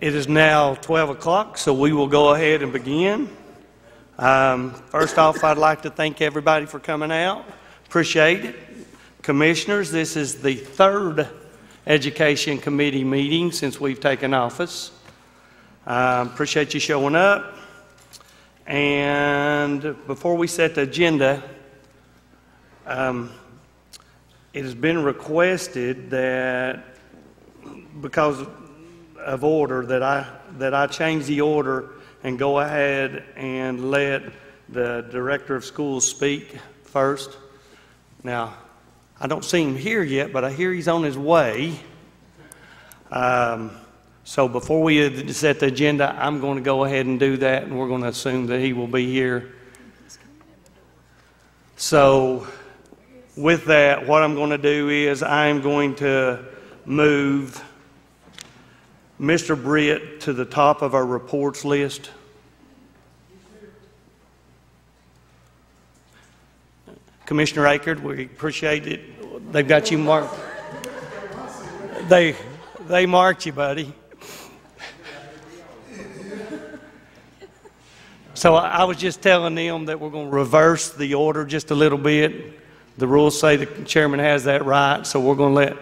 It is now 12 o'clock, so we will go ahead and begin. First off, I'd like to thank everybody for coming out. Appreciate it. Commissioners, this is the third Education Committee meeting since we've taken office. Appreciate you showing up. And before we set the agenda, it has been requested that, because of order, that I change the order and go ahead and let the Director of Schools speak first. Now, I don't see him here yet, but I hear he's on his way. So before we set the agenda, I'm going to go ahead and do that, and we're going to assume that he will be here. So with that, what I'm going to do is I'm going to move Mr. Britt to the top of our reports list. Commissioner Akard, we appreciate it. They've got you marked. They marked you, buddy. So I was just telling them that we're going to reverse the order just a little bit. The rules say the chairman has that right, so we're going to let,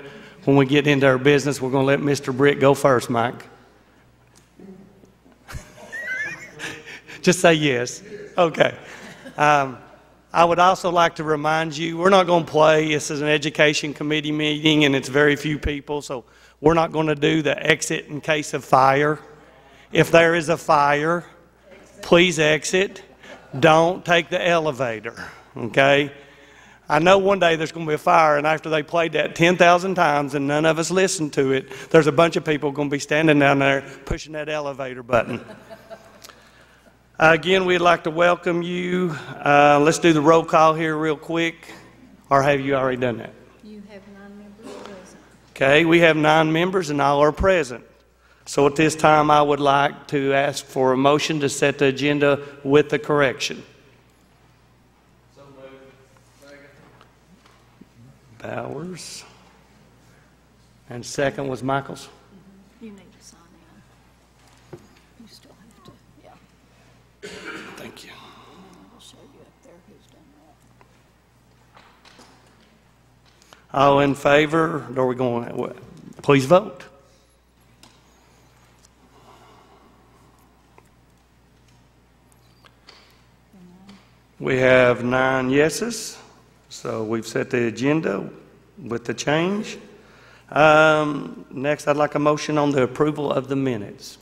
when we get into our business, we're going to let Mr. Britt go first, Mike. Just say yes. Okay. I would also like to remind you, we're not going to play. This is an Education Committee meeting, and it's very few people, so we're not going to do the exit in case of fire. If there is a fire, please exit. Don't take the elevator, okay? I know one day there's going to be a fire, and after they played that 10,000 times and none of us listened to it, there's a bunch of people going to be standing down there pushing that elevator button. Again, we'd like to welcome you. Let's do the roll call here real quick. Or have you already done that? You have 9 members present. Okay, we have 9 members and all are present. So at this time, I would like to ask for a motion to set the agenda with the correction. So moved. Second. Bowers. And second was Michaels. You need to sign in. You still have to, yeah. Thank you. I'll show you up there who's done that. All in favor? Are we going? Please vote. We have 9 yeses, so we've set the agenda with the change. Next, I'd like a motion on the approval of the minutes.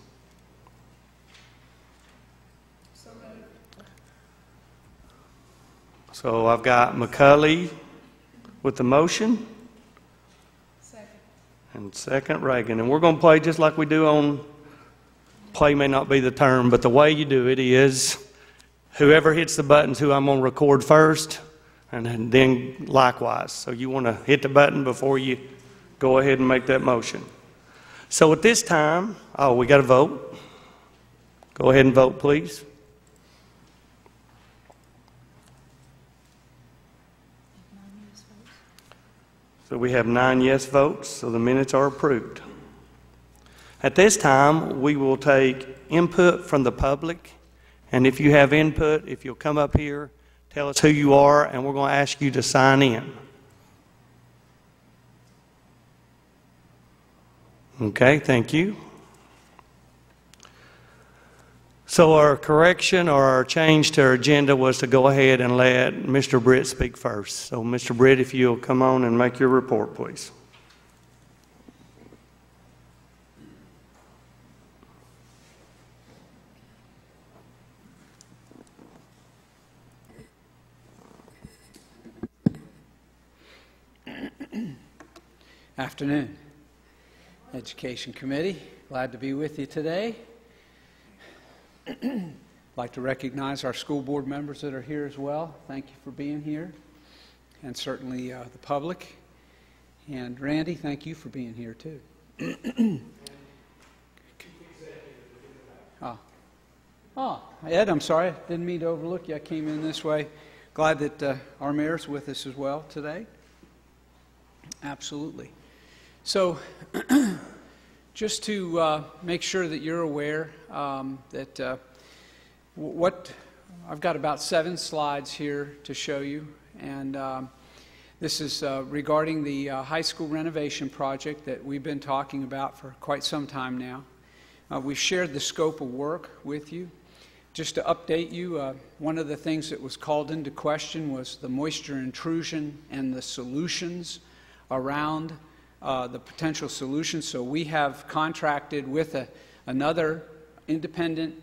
So I've got McCulley with the motion. Second. And second, Reagan. And we're going to play just like we do on, play may not be the term, but the way you do it is whoever hits the buttons who I'm going to record first, and then likewise. So you want to hit the button before you go ahead and make that motion. So at this time, we got to vote. Go ahead and vote, please. So we have 9 yes votes, so the minutes are approved. At this time, we will take input from the public. And if you have input, if you'll come up here, tell us who you are, and we're going to ask you to sign in. Okay, thank you. So our correction or our change to our agenda was to go ahead and let Mr. Britt speak first. So Mr. Britt, if you'll come on and make your report, please. Afternoon. Education Committee, glad to be with you today. I'd like to recognize our school board members that are here as well. Thank you for being here. And certainly the public. And Randy, thank you for being here too. Ed, I'm sorry. Didn't mean to overlook you. I came in this way. Glad that our mayor's with us as well today. Absolutely. So just to make sure that you're aware that I've got about 7 slides here to show you, and this is regarding the high school renovation project that we've been talking about for quite some time now. We've shared the scope of work with you. Just to update you, one of the things that was called into question was the moisture intrusion and the solutions around the potential solutions. So we have contracted with another independent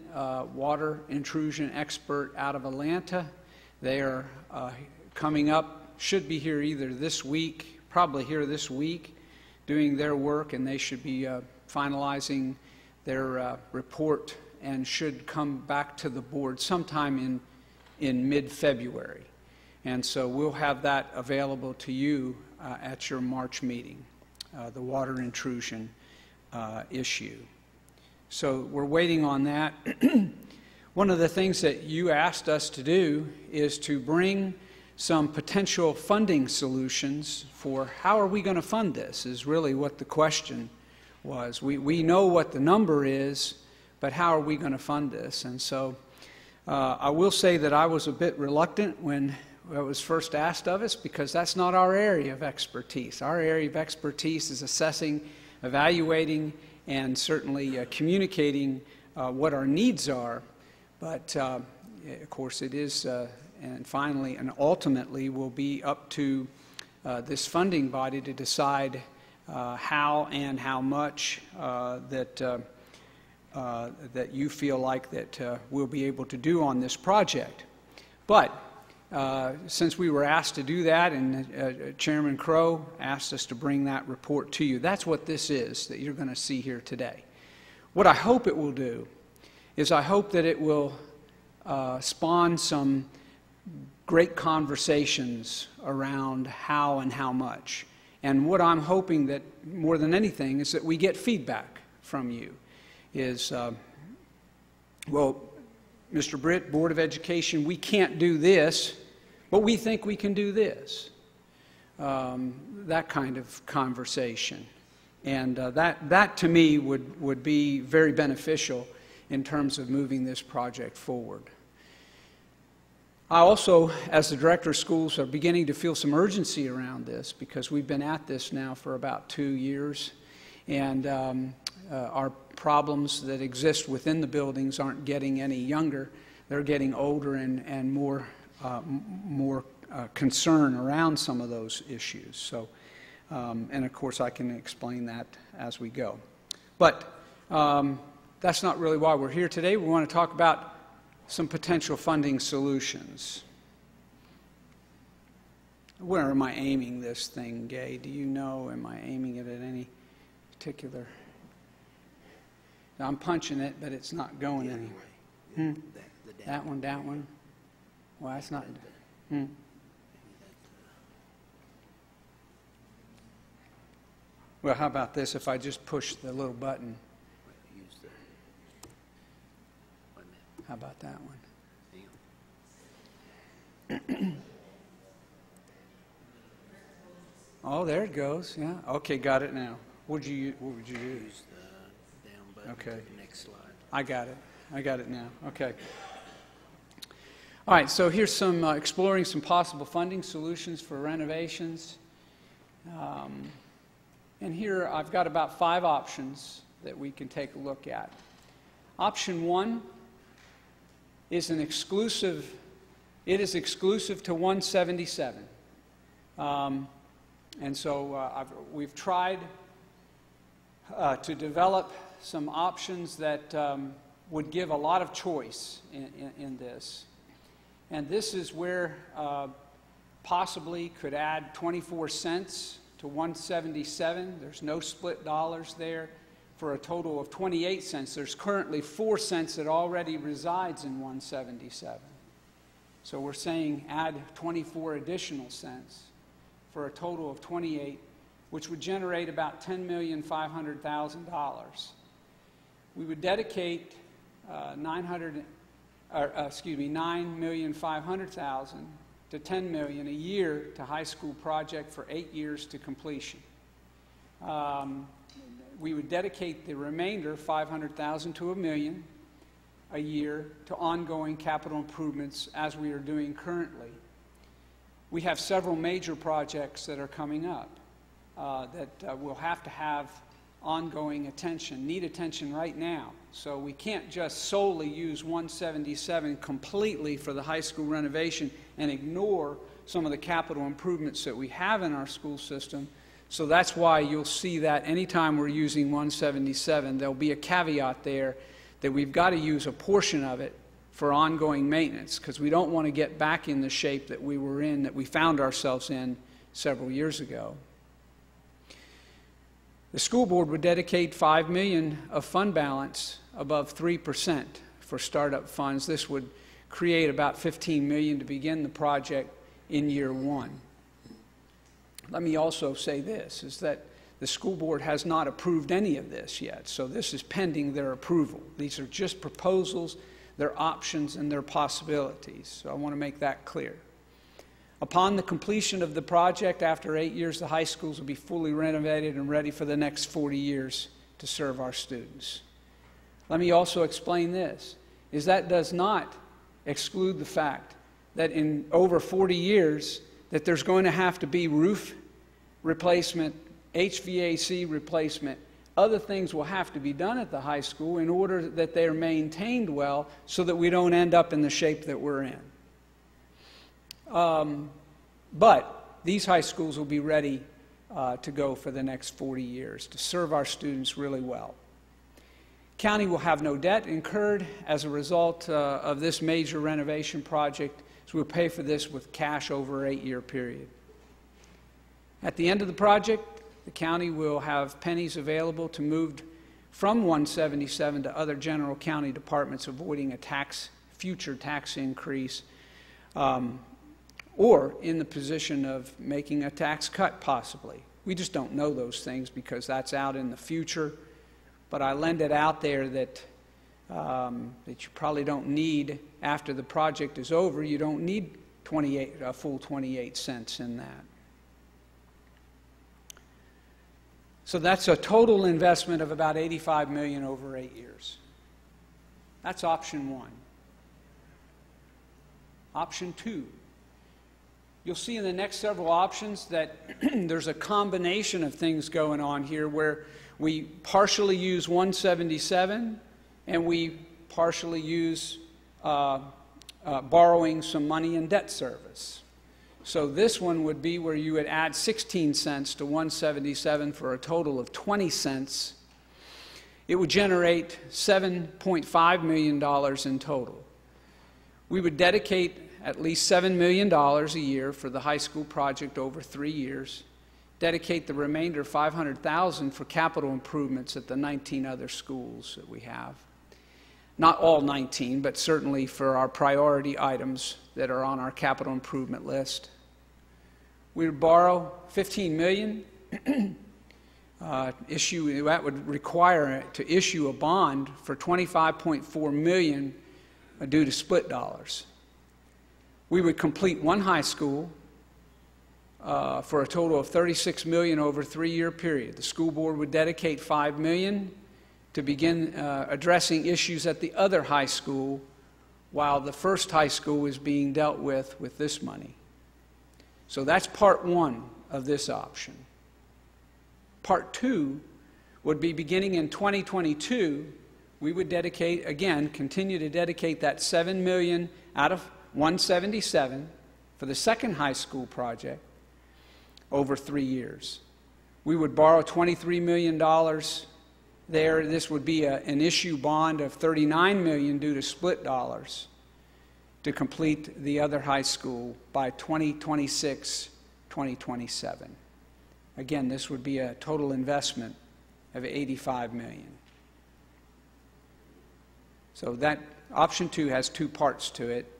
water intrusion expert out of Atlanta. They are coming up, should be here either this week, probably here this week, doing their work, and they should be finalizing their report and should come back to the board sometime in mid-February. And so we'll have that available to you at your March meeting, the water intrusion issue. So we're waiting on that. One of the things that you asked us to do is to bring some potential funding solutions for how are we going to fund this, is really what the question was. We know what the number is, but how are we going to fund this? And so I will say that I was a bit reluctant when it was first asked of us, because that's not our area of expertise. Our area of expertise is assessing, evaluating, and certainly communicating what our needs are. But of course it is, and finally and ultimately will be up to this funding body to decide how and how much that you feel like that we'll be able to do on this project. But since we were asked to do that, and Chairman Crow asked us to bring that report to you, that's what this is that you're going to see here today. What I hope it will do is I hope that it will spawn some great conversations around how and how much. And what I'm hoping that more than anything is that we get feedback from you. Is, well, Mr. Britt, Board of Education, we can't do this, but we think we can do this. That kind of conversation. And that to me would be very beneficial in terms of moving this project forward. I also, as the Director of Schools, are beginning to feel some urgency around this, because we've been at this now for about 2 years, and our problems that exist within the buildings aren't getting any younger. They're getting older and more concern around some of those issues. So, and of course I can explain that as we go. But that's not really why we're here today. We want to talk about some potential funding solutions. Where am I aiming this thing, Gay? Do you know? Am I aiming it at any particular? I'm punching it, but it's not going anywhere. That one, that one. Well, that's not. Well, how about this? If I just push the little button. How about that one? Oh, there it goes. Yeah. Okay, got it now. What would you use? Use the down button. Okay. The next slide. I got it. I got it now. Okay. All right. So here's some exploring some possible funding solutions for renovations. And here I've got about 5 options that we can take a look at. Option 1 is an exclusive. It is exclusive to 177. And so we've tried to develop some options that would give a lot of choice in this. And this is where possibly could add 24 cents to 177. There's no split dollars there, for a total of 28 cents. There's currently 4 cents that already resides in 177. So we're saying add 24 additional cents for a total of 28, which would generate about $10,500,000. We would dedicate $9,500,000 to $10 million a year to high school project for 8 years to completion. we would dedicate the remainder, $500,000 to $1 million a year, to ongoing capital improvements as we are doing currently. We have several major projects that are coming up that will have to have ongoing attention, need attention right now. So we can't just solely use 177 completely for the high school renovation and ignore some of the capital improvements that we have in our school system. So that's why you'll see that anytime we're using 177, there'll be a caveat there that we've got to use a portion of it for ongoing maintenance, because we don't want to get back in the shape that we were in, that we found ourselves in several years ago. The school board would dedicate $5 million of fund balance above 3% for startup funds. This would create about $15 million to begin the project in year one. Let me also say this, is that the school board has not approved any of this yet, so this is pending their approval. These are just proposals, their options, and their possibilities, so I want to make that clear. Upon the completion of the project, after 8 years, the high schools will be fully renovated and ready for the next 40 years to serve our students. Let me also explain this, is that does not exclude the fact that in over 40 years that there's going to have to be roof replacement, HVAC replacement, other things will have to be done at the high school in order that they're maintained well so that we don't end up in the shape that we're in. But these high schools will be ready to go for the next 40 years to serve our students really well. County will have no debt incurred as a result of this major renovation project, so we'll pay for this with cash over an 8-year period. At the end of the project, the county will have pennies available to move from 177 to other general county departments, avoiding a future tax increase, or in the position of making a tax cut possibly. We just don't know those things because that's out in the future, but I lend it out there that you probably don't need, after the project is over, you don't need a full 28 cents in that. So that's a total investment of about $85 million over 8 years. That's option one. Option two. You'll see in the next several options that there's a combination of things going on here where we partially use 177 and we partially use borrowing some money in debt service. So this one would be where you would add 16 cents to 177 for a total of 20 cents. It would generate $7.5 million in total. We would dedicate at least $7 million a year for the high school project over 3 years, dedicate the remainder, $500,000, for capital improvements at the 19 other schools that we have. Not all 19, but certainly for our priority items that are on our capital improvement list. We would borrow $15 million. That would require to issue a bond for $25.4 million due to split dollars. We would complete one high school for a total of $36 million over a 3-year period. The school board would dedicate $5 million to begin addressing issues at the other high school while the first high school is being dealt with this money. So that's part one of this option. Part two would be beginning in 2022, we would dedicate, again, continue to dedicate that $7 million out of 177 for the second high school project over 3 years. We would borrow $23 million there. This would be an issue bond of $39 million due to split dollars to complete the other high school by 2026, 2027. Again, this would be a total investment of $85 million. So that option two has two parts to it,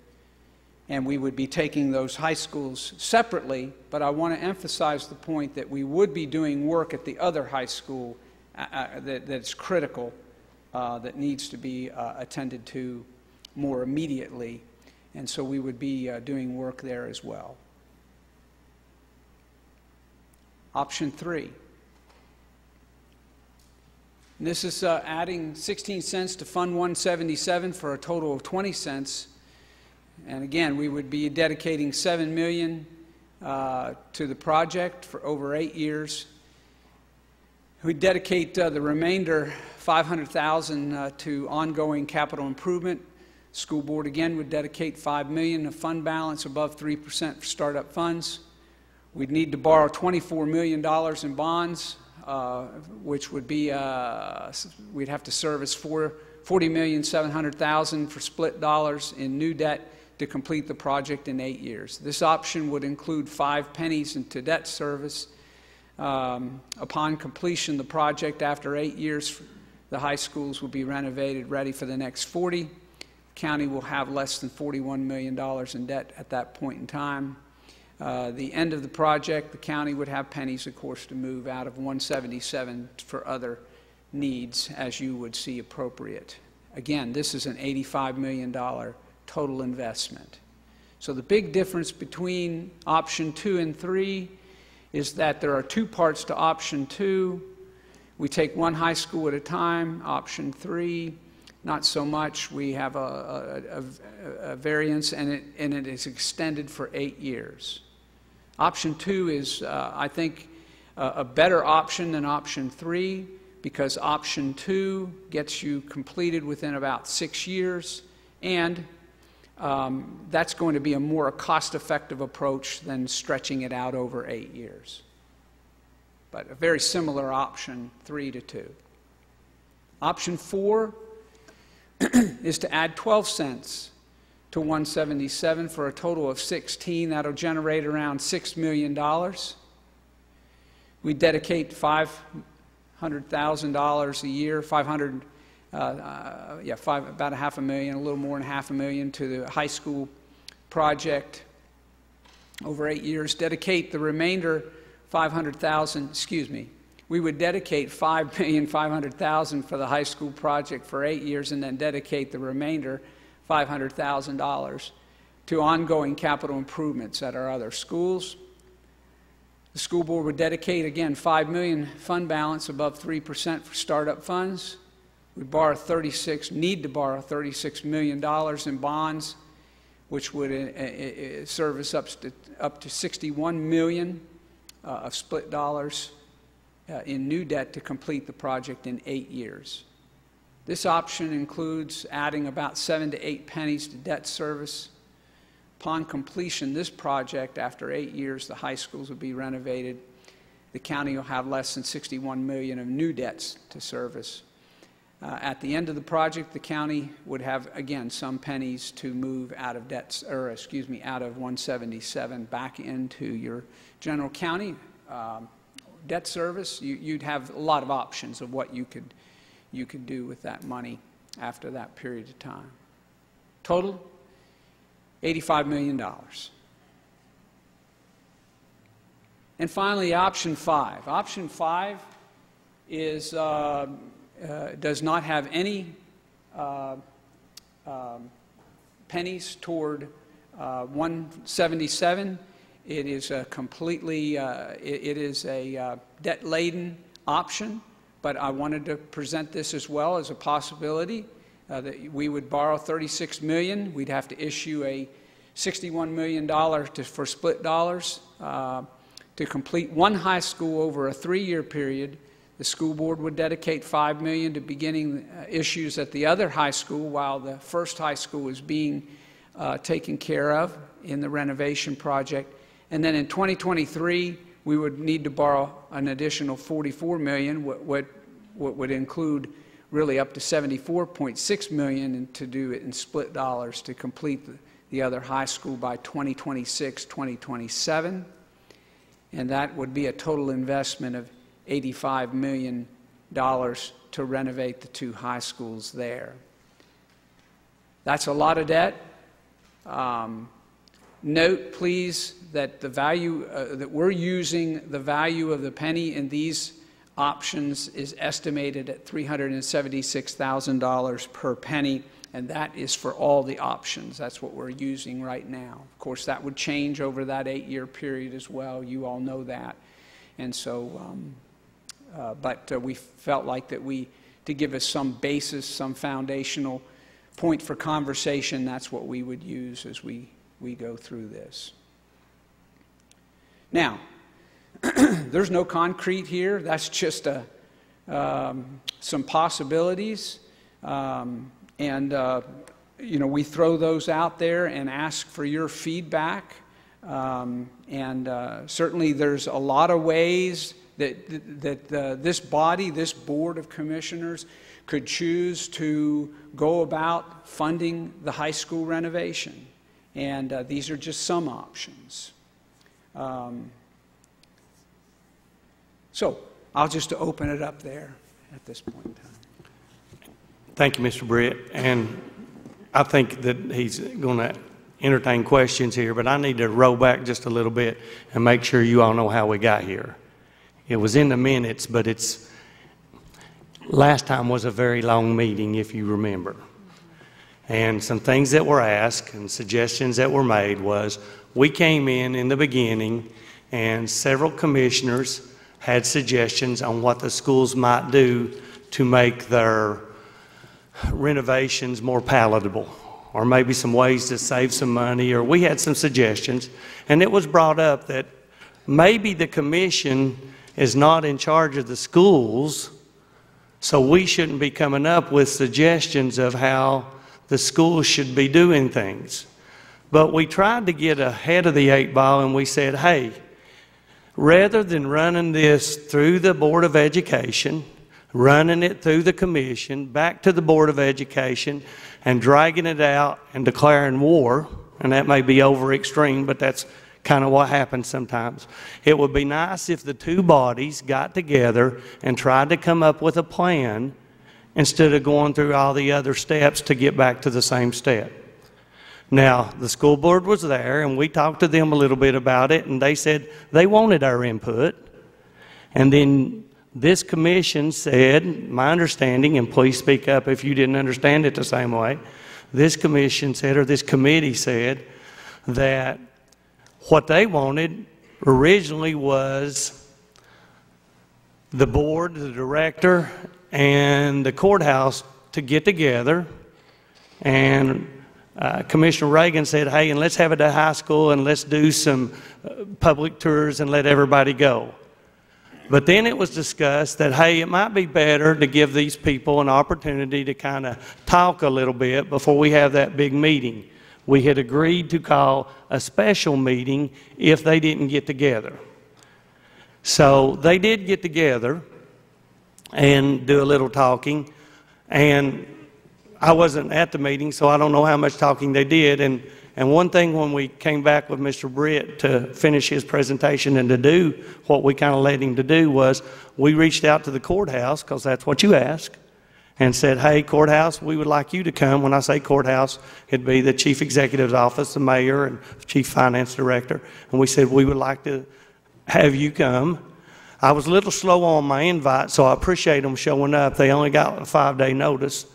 and we would be taking those high schools separately, but I want to emphasize the point that we would be doing work at the other high school that's critical, that needs to be attended to more immediately, and so we would be doing work there as well. Option three. And this is adding 16 cents to Fund 177 for a total of 20 cents. And again, we would be dedicating $7 million to the project for over 8 years. We dedicate the remainder, $500,000, to ongoing capital improvement. School board again would dedicate $5 million of fund balance above 3% for startup funds. We'd need to borrow $24 million in bonds, which would be, we'd have to service $40,700,000 for split dollars in new debt to complete the project in 8 years. This option would include 5 pennies into debt service. Upon completion of the project after 8 years, the high schools will be renovated, ready for the next 40. County will have less than $41 million in debt at that point in time. The end of the project, the county would have pennies, of course, to move out of 177 for other needs as you would see appropriate. Again, this is an $85 million total investment. So the big difference between option 2 and 3 is that there are 2 parts to option 2. We take one high school at a time. Option 3, not so much. We have a variance, and it is extended for 8 years. Option 2 is, I think, a better option than option 3, because option 2 gets you completed within about 6 years, and that's going to be a more cost-effective approach than stretching it out over 8 years. But a very similar option 3 to 2. Option 4 is to add 12 cents to 177 for a total of 16. That'll generate around $6 million. We dedicate $500,000 a year, about $500,000, a little more than $500,000 to the high school project over 8 years. Dedicate the remainder we would dedicate $5,500,000 for the high school project for 8 years, and then dedicate the remainder, $500,000, to ongoing capital improvements at our other schools. The school board would dedicate, again, $5 million fund balance above 3% for startup funds. We need to borrow $36 million in bonds, which would service up to $61 million of split dollars in new debt to complete the project in 8 years. This option includes adding about 7 to 8 pennies to debt service. Upon completion of this project, after 8 years, the high schools will be renovated. The county will have less than $61 million of new debts to service. At the end of the project, the county would have, again, some pennies to move out of out of 177 back into your general county debt service. You'd have a lot of options of what you could do with that money after that period of time. Total, $85 million. And finally, option 5. Option 5 is does not have any pennies toward 177. It is a completely, it is a debt-laden option, but I wanted to present this as well as a possibility that we would borrow $36 million. We'd have to issue a $61 million for split dollars to complete one high school over a 3-year period. The school board would dedicate $5 million to beginning issues at the other high school while the first high school is being taken care of in the renovation project. And then in 2023, we would need to borrow an additional $44 million, what would include really up to $74.6 million to do it in split dollars to complete the other high school by 2026, 2027. And that would be a total investment of $85 million to renovate the 2 high schools there. That's a lot of debt. Note, please, that the value that we're using, the value of the penny in these options is estimated at $376,000 per penny, and that is for all the options. That's what we're using right now. Of course, that would change over that 8-year period as well. You all know that. And so, but we felt like that we to give us some basis, some foundational point for conversation. That's what we would use as we go through this. Now, there's no concrete here. That's just some possibilities. We throw those out there and ask for your feedback. Certainly there's a lot of ways that this body, this Board of Commissioners, could choose to go about funding the high school renovation. And these are just some options. So I'll just open it up there at this point in time. Thank you, Mr. Britt. And I think that he's going to entertain questions here, but I need to roll back just a little bit and make sure you all know how we got here. It was in the minutes, but last time was a very long meeting, if you remember. And some things that were asked and suggestions that were made was, we came in the beginning, and several commissioners had suggestions on what the schools might do to make their renovations more palatable, or maybe some ways to save some money, or we had some suggestions. And it was brought up that maybe the commission is not in charge of the schools, so we shouldn't be coming up with suggestions of how the schools should be doing things. But we tried to get ahead of the 8 ball, and we said, hey, rather than running this through the Board of Education, running it through the commission, back to the Board of Education, and dragging it out and declaring war, and that may be over extreme, but that's kind of what happens sometimes. It would be nice if the two bodies got together and tried to come up with a plan instead of going through all the other steps to get back to the same step. Now, the school board was there, and we talked to them a little bit about it, and they said they wanted our input. And then this commission said, my understanding, and please speak up if you didn't understand it the same way, this commission said, or this committee said, that what they wanted originally was the board, the director, and the courthouse to get together, and Commissioner Reagan said, hey, and let's have it at high school, and let's do some public tours and let everybody go. But then it was discussed that, hey, it might be better to give these people an opportunity to kind of talk a little bit before we have that big meeting. We had agreed to call a special meeting if they didn't get together. So they did get together and do a little talking, and I wasn't at the meeting, so I don't know how much talking they did. And one thing, when we came back with Mr. Britt to finish his presentation and to do what we kind of led him to do, was we reached out to the courthouse, because that's what you ask, and said, hey, courthouse, we would like you to come. When I say courthouse, it'd be the chief executive's office, the mayor, and chief finance director. And we said, we would like to have you come. I was a little slow on my invite, so I appreciate them showing up. They only got a 5-day notice,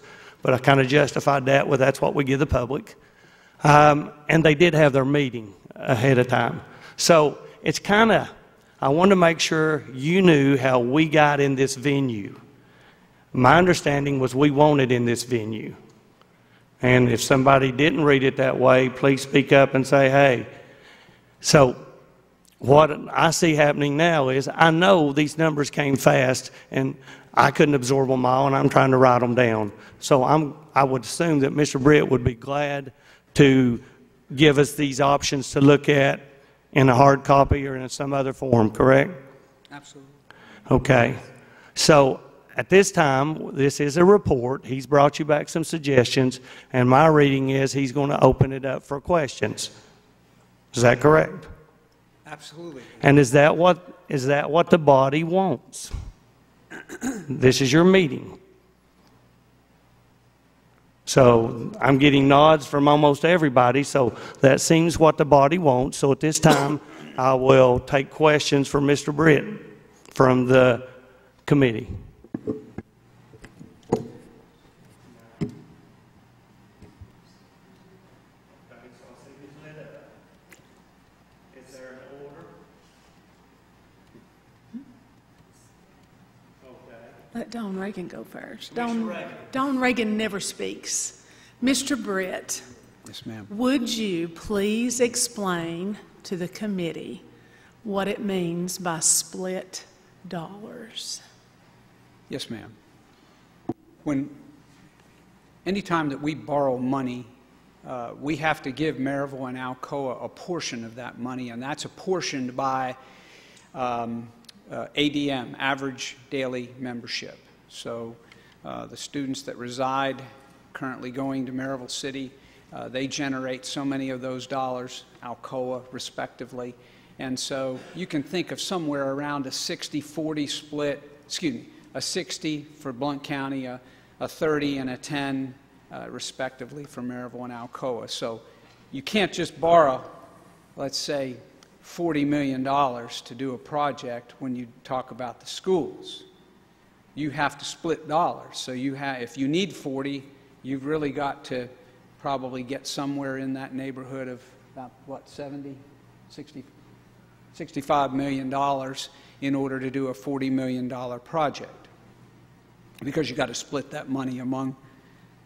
but I kind of justified that with that's what we give the public. And they did have their meeting ahead of time. So it's kind of, I wanted to make sure you knew how we got in this venue. My understanding was we wanted in this venue. And if somebody didn't read it that way, please speak up and say, hey. So what I see happening now is, I know these numbers came fast, and I couldn't absorb them all, and I'm trying to write them down. So I would assume that Mr. Britt would be glad to give us these options to look at in a hard copy or in some other form, correct? Absolutely. Okay. So at this time, this is a report. He's brought you back some suggestions, and my reading is he's going to open it up for questions. Is that correct? Absolutely. And is that what the body wants? This is your meeting. So I'm getting nods from almost everybody, so that seems what the body wants. So at this time, I will take questions for Mr. Britt from the committee. Let Don Reagan go first. Commissioner Reagan. Don Reagan never speaks. Mr. Britt, Yes, ma'am. would you please explain to the committee what it means by split dollars? Yes, ma'am. Anytime that we borrow money, we have to give Maryville and Alcoa a portion of that money, and that's apportioned by ADM, average daily membership. So the students that reside currently going to Maryville City, they generate so many of those dollars, Alcoa respectively. And so you can think of somewhere around a 60-40 split, excuse me, a 60 for Blount County, a 30 and a 10 respectively for Maryville and Alcoa. So you can't just borrow, let's say, $40 million to do a project when you talk about the schools. You have to split dollars. So if you need 40, you've really got to probably get somewhere in that neighborhood of about, what, $65 million in order to do a $40 million project, because you've got to split that money among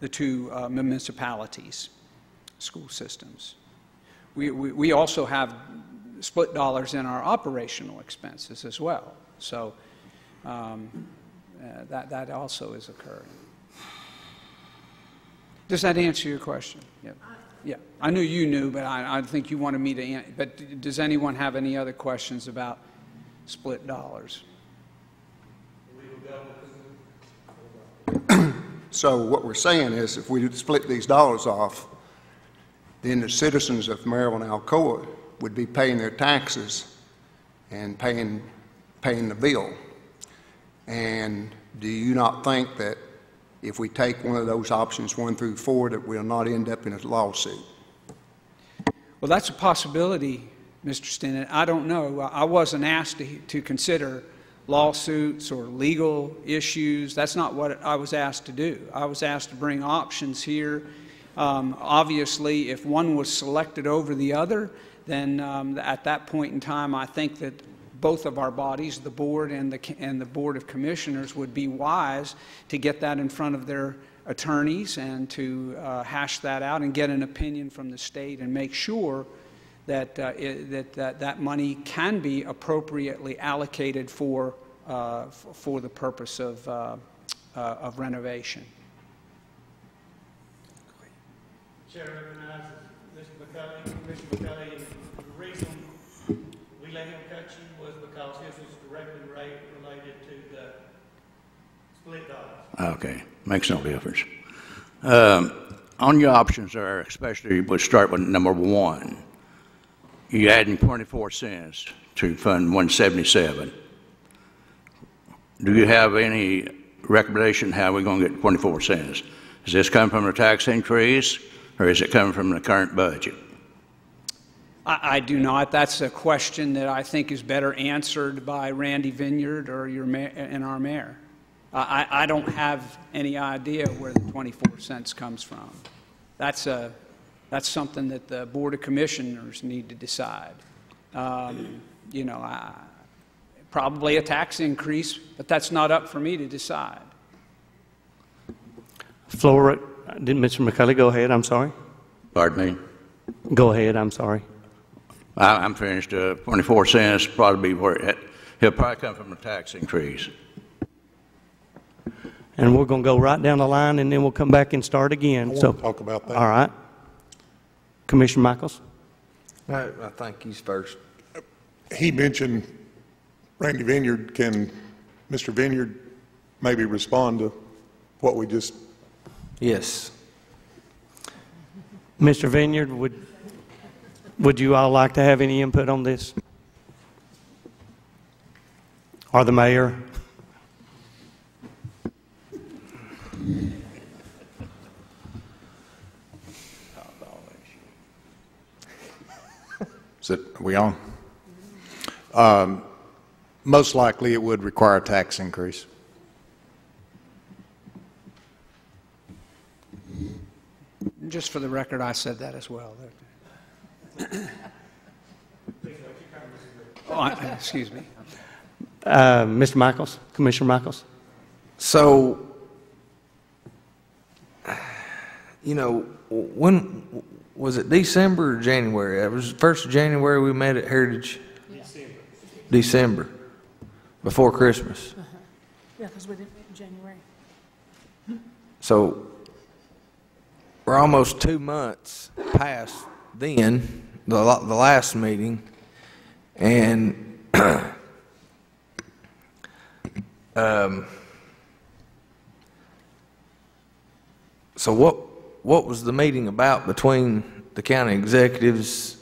the two municipalities, school systems. We also have split dollars in our operational expenses as well. So that also is occurring. Does that answer your question? Yeah. Yeah. I knew you knew, but I think you wanted me to answer. But does anyone have any other questions about split dollars? So what we're saying is, if we split these dollars off, then the citizens of Maryville and Alcoa would be paying their taxes and paying the bill. And do you not think that if we take one of those options, 1 through 4, that we'll not end up in a lawsuit? Well, that's a possibility, Mr. Stinnett. I don't know. I wasn't asked to consider lawsuits or legal issues. That's not what I was asked to do. I was asked to bring options here. Obviously, if one was selected over the other, then at that point in time, I think that both of our bodies, the board and the Board of Commissioners, would be wise to get that in front of their attorneys and to hash that out and get an opinion from the state and make sure that that money can be appropriately allocated for the purpose of renovation. Chair recognizes Mr. McCulley. Mr. McCulley, the reason we let him cut you was because his was directly related to the split dollars. Okay, makes no difference. On your options there, especially, we'll start with number 1. You adding 24 cents to Fund 177. Do you have any recommendation how we're going to get 24 cents? Is this coming from a tax increase, or is it coming from the current budget? I do not. That's a question that I think is better answered by Randy Vineyard or our mayor. I don't have any idea where the 24 cents comes from. That's something that the Board of Commissioners need to decide. You know, probably a tax increase, but that's not up for me to decide. Floor, did Mr. McCulley go ahead? I'm sorry. Pardon me? Go ahead. I'm sorry. I'm finished. 24 cents probably be where he'll probably come from a tax increase. And we're going to go right down the line, and then we'll come back and start again. I want to talk about that. All right. Commissioner Michaels? I think he's first. He mentioned Randy Vineyard. Can Mr. Vineyard maybe respond to what we just... Yes. Mr. Vineyard, would you all like to have any input on this? Or the mayor? Are we on? Most likely it would require a tax increase. Just for the record, I said that as well. Oh, excuse me. Mr. Michaels, Commissioner Michaels? So, you know, when was it, December or January? It was 1st of January we met at Heritage? December, before Christmas. Yeah, because we didn't meet in January. So we're almost 2 months past then, the last meeting, and so what was the meeting about between the county executives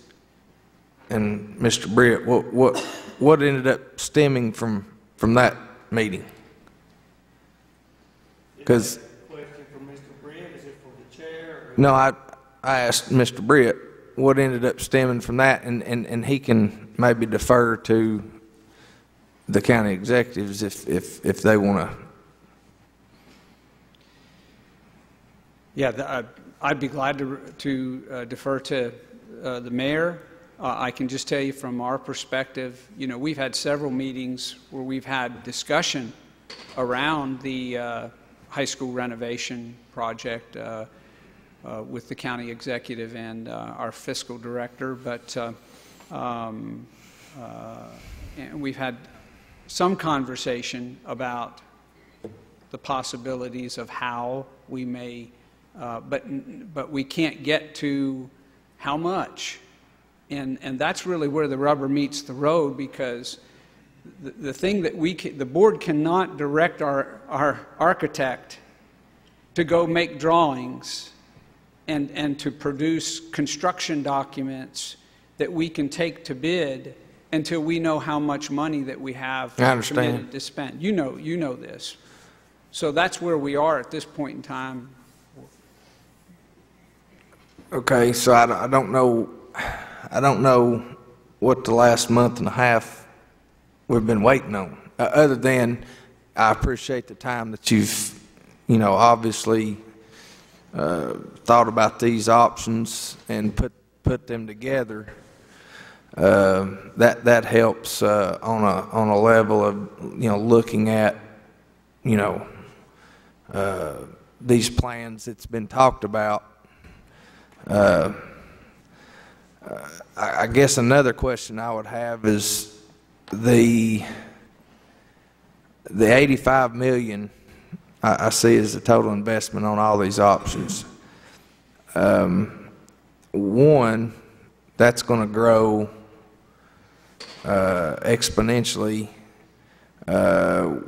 and Mr. Britt? What ended up stemming from that meeting? Because Question for Mr. Britt, is it for the chair? no, I asked Mr. Britt what ended up stemming from that, and he can maybe defer to the county executives if they want to. Yeah, I'd be glad to defer to the mayor. I can just tell you from our perspective, you know, we've had several meetings where we've had discussion around the high school renovation project with the county executive and our fiscal director, but and we've had some conversation about the possibilities of how we may, but we can't get to how much. And that's really where the rubber meets the road, because the thing that the board cannot direct our architect to go make drawings and to produce construction documents that we can take to bid until we know how much money that we have committed to spend. You know this. So that's where we are at this point in time. Okay, so I don't know what the last month and a half we've been waiting on, other than I appreciate the time that you've, you know, obviously thought about these options and put them together. That helps on a level of, you know, looking at, you know, these plans that's been talked about. I guess another question I would have is the $85 million I see as the total investment on all these options. One, that's going to grow exponentially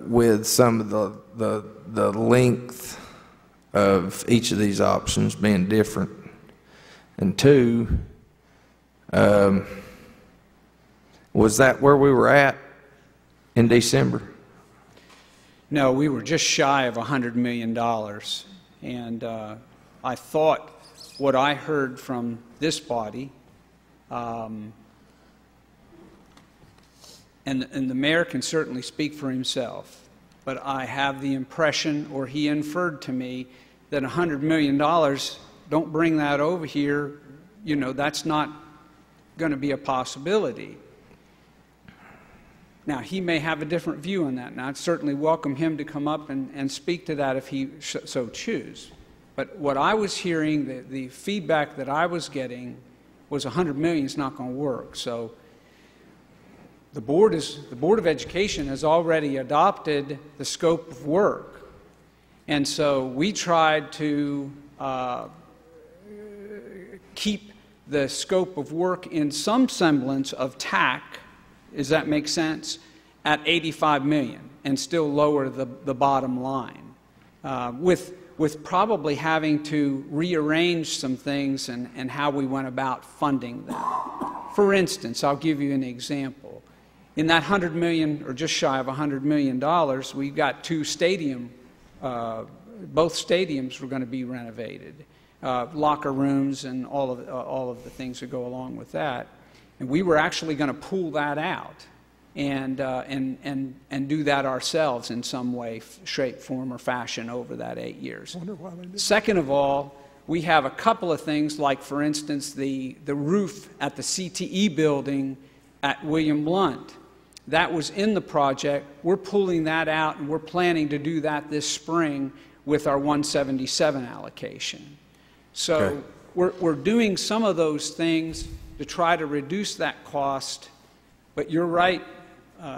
with some of the length of each of these options being different. And two, was that where we were at in December? No, we were just shy of $100 million. And I thought what I heard from this body, and the mayor can certainly speak for himself, but I have the impression, or he inferred to me, that $100 million, don't bring that over here, you know, that's not going to be a possibility. Now, he may have a different view on that, and I'd certainly welcome him to come up and speak to that if he so choose. But what I was hearing, the feedback that I was getting was $100 million is not going to work. So the Board of Education has already adopted the scope of work. And so we tried to keep the scope of work in some semblance of TAC, does that make sense, at $85 million, and still lower the bottom line, with probably having to rearrange some things and how we went about funding them. For instance, I'll give you an example. In that $100 million, or just shy of $100 million, we've got two stadium, both stadiums were going to be renovated, locker rooms and all of the things that go along with that. And we were actually going to pull that out and do that ourselves in some way, shape, form, or fashion over that 8 years. Second of all, we have a couple of things, like, for instance, the roof at the CTE building at William Blount. That was in the project. We're pulling that out, and we're planning to do that this spring with our 177 allocation. So Okay. we're doing some of those things to try to reduce that cost. But you're right,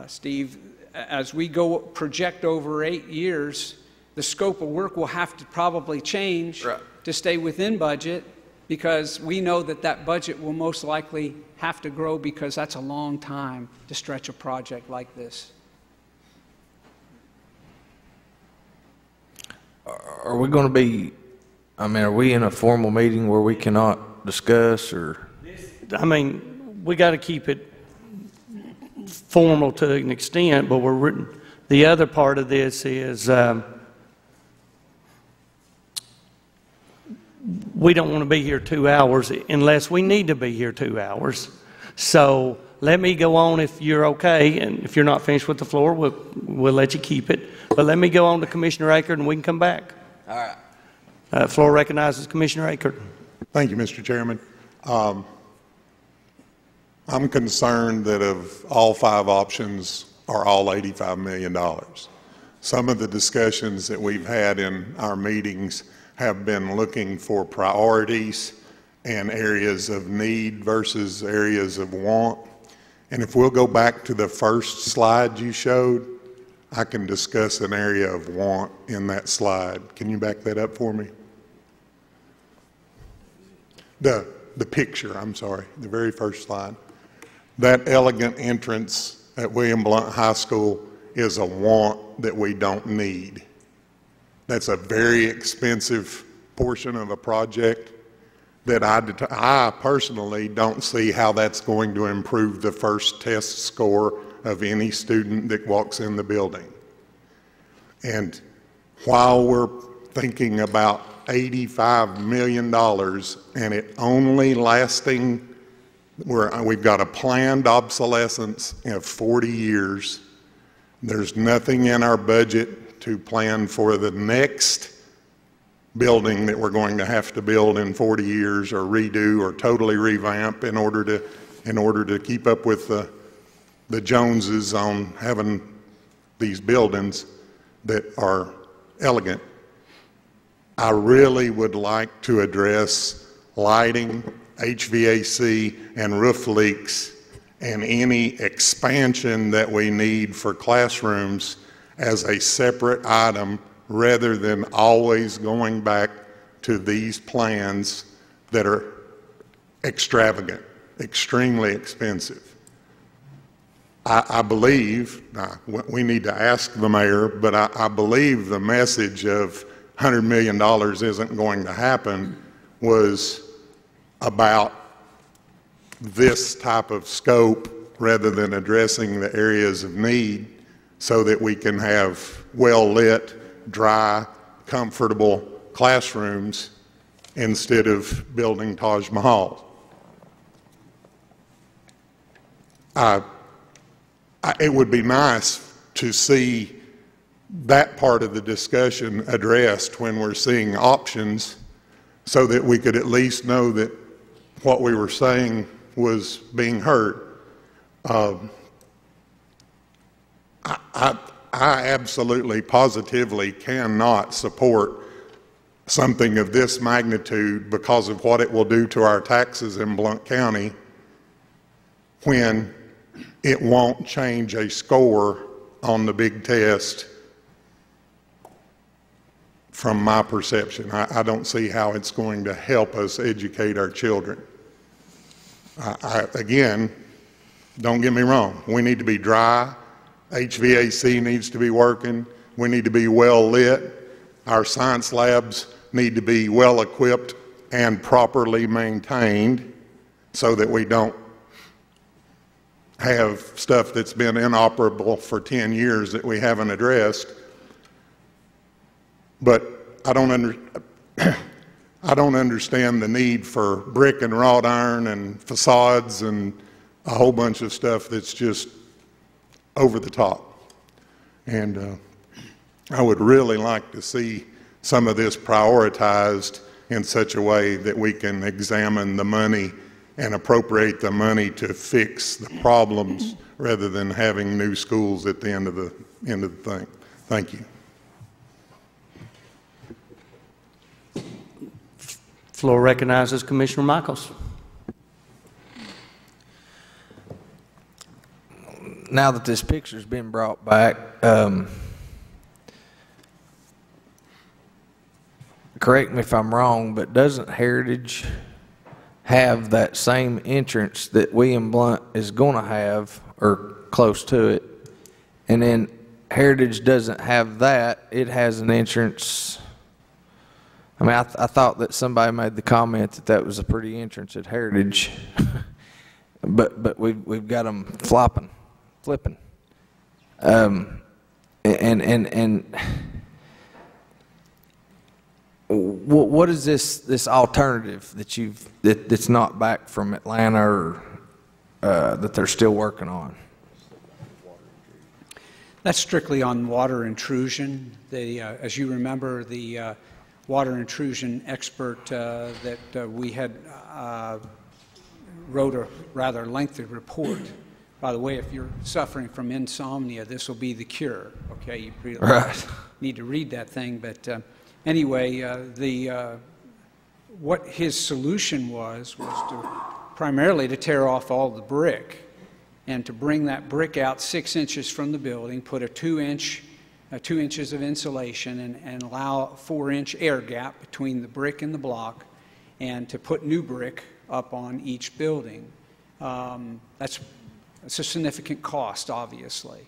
Steve, as we go project over 8 years, the scope of work will have to probably change to stay within budget, because we know that that budget will most likely have to grow, because that's a long time to stretch a project like this. Are we going to be, I mean, are we in a formal meeting where we cannot discuss, or? I mean, we got to keep it formal to an extent, but the other part of this is we don't want to be here 2 hours unless we need to be here 2 hours. So let me go on if you're okay, and if you're not finished with the floor, we'll let you keep it. But let me go on to Commissioner Akert, and we can come back. All right. Floor recognizes Commissioner Akert. Thank you, Mr. Chairman. I'm concerned that of all 5 options are all $85 million. Some of the discussions that we've had in our meetings have been looking for priorities and areas of need versus areas of want. And if we'll go back to the first slide you showed, I can discuss an area of want in that slide. Can you back that up for me? The picture, I'm sorry, the very first slide. That elegant entrance at William Blount High School is a want that we don't need. That's a very expensive portion of a project that I personally don't see how that's going to improve the first test score of any student that walks in the building. And while we're thinking about $85 million and it only lasting, we've got a planned obsolescence of 40 years, there's nothing in our budget to plan for the next building that we're going to have to build in 40 years or redo or totally revamp in order to keep up with the Joneses on having these buildings that are elegant. I really would like to address lighting, HVAC, and roof leaks, and any expansion that we need for classrooms as a separate item, rather than always going back to these plans that are extravagant, extremely expensive. I believe, we need to ask the mayor, but I believe the message of $100 million isn't going to happen was about this type of scope rather than addressing the areas of need so that we can have well-lit, dry, comfortable classrooms instead of building Taj Mahal. It would be nice to see that part of the discussion addressed when we're seeing options so that we could at least know that what we were saying was being heard. I absolutely, positively cannot support something of this magnitude because of what it will do to our taxes in Blount County when it won't change a score on the big test. From my perception, I don't see how it's going to help us educate our children. Again, don't get me wrong, we need to be dry, HVAC needs to be working, we need to be well lit, our science labs need to be well equipped and properly maintained so that we don't have stuff that's been inoperable for 10 years that we haven't addressed. But I don't understand the need for brick and wrought iron and facades and a whole bunch of stuff that's just over the top. And I would really like to see some of this prioritized in such a way that we can examine the money and appropriate the money to fix the problems rather than having new schools at the end of the thing. Thank you. Floor recognizes Commissioner Michaels. Now that this picture's been brought back, correct me if I'm wrong, but doesn't Heritage have that same entrance that William Blount is going to have, or close to it? And then Heritage doesn't have that. It has an entrance. I mean, I thought that somebody made the comment that that was a pretty entrance at Heritage, but we've got them flipping. What is this alternative that's not back from Atlanta, or that they're still working on? That's strictly on water intrusion. As you remember, the water intrusion expert that we had wrote a rather lengthy report. By the way, if you're suffering from insomnia, this will be the cure. Okay, you really need to read that thing. But anyway, what his solution was primarily to tear off all the brick and to bring that brick out 6 inches from the building, put a 2 inches of insulation, and allow a 4-inch air gap between the brick and the block, and to put new brick up on each building. That's a significant cost, obviously.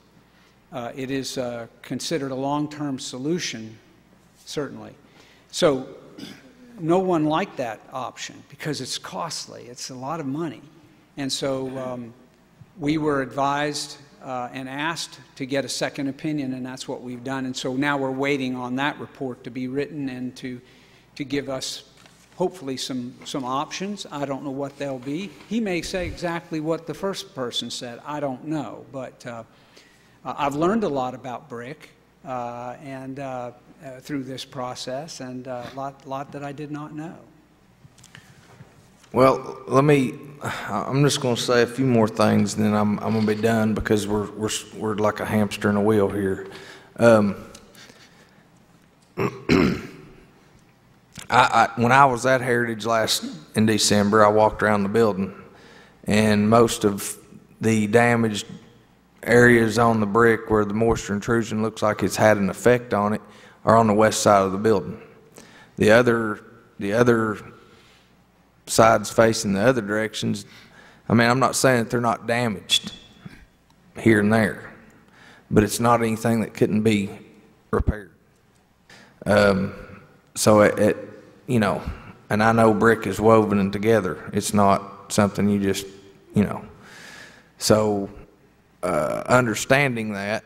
It is considered a long-term solution, certainly. So no one liked that option because it's costly. It's a lot of money. And so we were advised and asked to get a second opinion, and that's what we've done. And so now we're waiting on that report to be written and to give us hopefully some options. I don't know what they'll be. He may say exactly what the first person said. I don't know. But I've learned a lot about brick and through this process, and a lot that I did not know. Well, I'm just going to say a few more things, and then I'm going to be done, because we're like a hamster in a wheel here. When I was at Heritage in December, I walked around the building, and most of the damaged areas on the brick where the moisture intrusion looks like it's had an effect on it are on the west side of the building. The other sides facing the other directions, I mean, I'm not saying that they're not damaged here and there, but it's not anything that couldn't be repaired. So you know, and I know brick is woven together. It's not something you just, you know. So understanding that,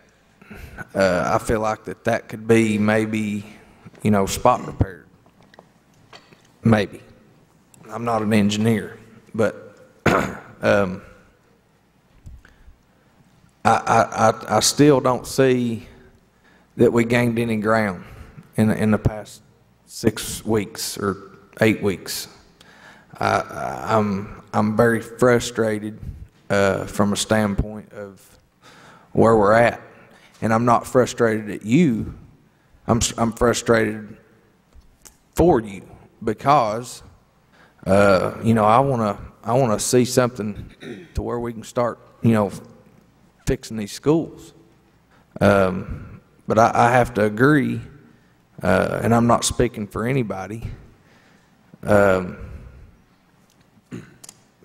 I feel like that could be maybe, you know, spot repaired. Maybe. I'm not an engineer, but I still don't see that we gained any ground in the past 6 weeks or 8 weeks. I'm very frustrated from a standpoint of where we're at, and I'm not frustrated at you. I'm frustrated for you, because you know, I want to see something to where we can start, you know, fixing these schools. But I have to agree, and I'm not speaking for anybody.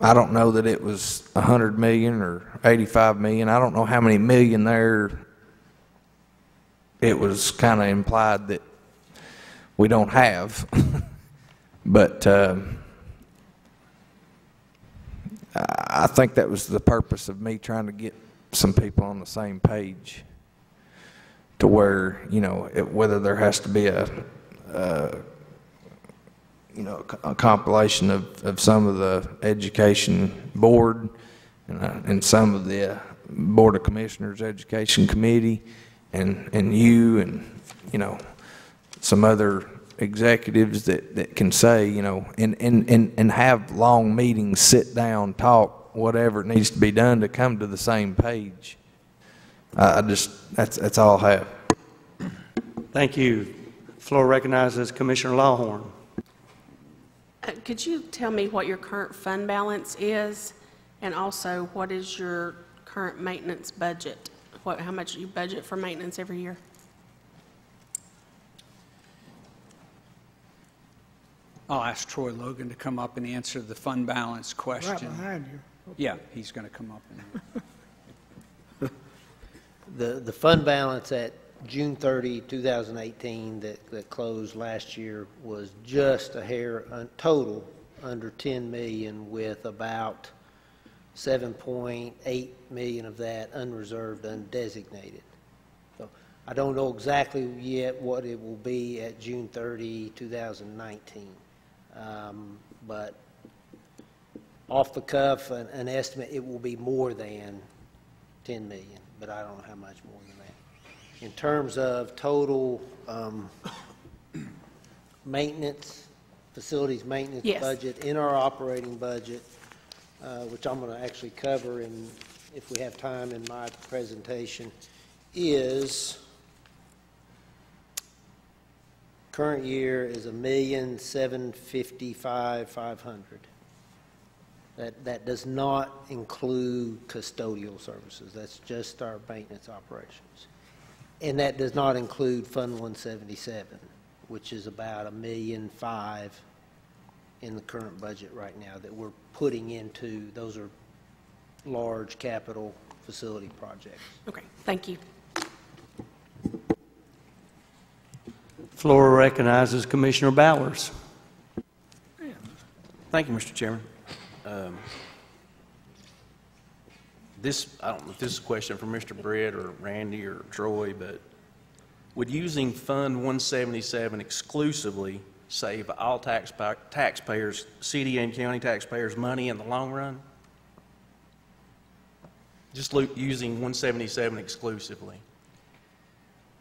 I don't know that it was 100 million or 85 million. I don't know how many million there. It was kind of implied that we don't have, but I think that was the purpose of me trying to get some people on the same page, to where, you know, whether there has to be a you know, a compilation of some of the education board and some of the Board of Commissioners Education Committee and you, and, you know, some other executives that can say, you know, and have long meetings, sit down, talk, whatever needs to be done to come to the same page. That's all I have. Thank you. Floor recognizes Commissioner Lawhorn. Could you tell me what your current fund balance is, and also what is your current maintenance budget? How much you budget for maintenance every year? I'll ask Troy Logan to come up and answer the fund balance question. Right behind you. Yeah, he's going to come up and The fund balance at June 30, 2018 that closed last year was just a hair total under 10 million, with about 7.8 million of that unreserved, undesignated. So I don't know exactly yet what it will be at June 30, 2019. But off the cuff, an estimate, it will be more than 10 million, but I don't know how much more than that. In terms of total maintenance, facilities maintenance budget in our operating budget, which I'm going to actually cover if we have time in my presentation, is current year is $1,755,500. That does not include custodial services. That's just our maintenance operations. And that does not include Fund 177, which is about $1.5 million in the current budget right now that we're putting into. Those are large capital facility projects. Okay, thank you. Floor recognizes Commissioner Bowers. Thank you, Mr. Chairman. I don't know if this is a question for Mr. Brett or Randy or Troy, but would using Fund 177 exclusively save all taxpayers, city and county taxpayers, money in the long run? Just using 177 exclusively.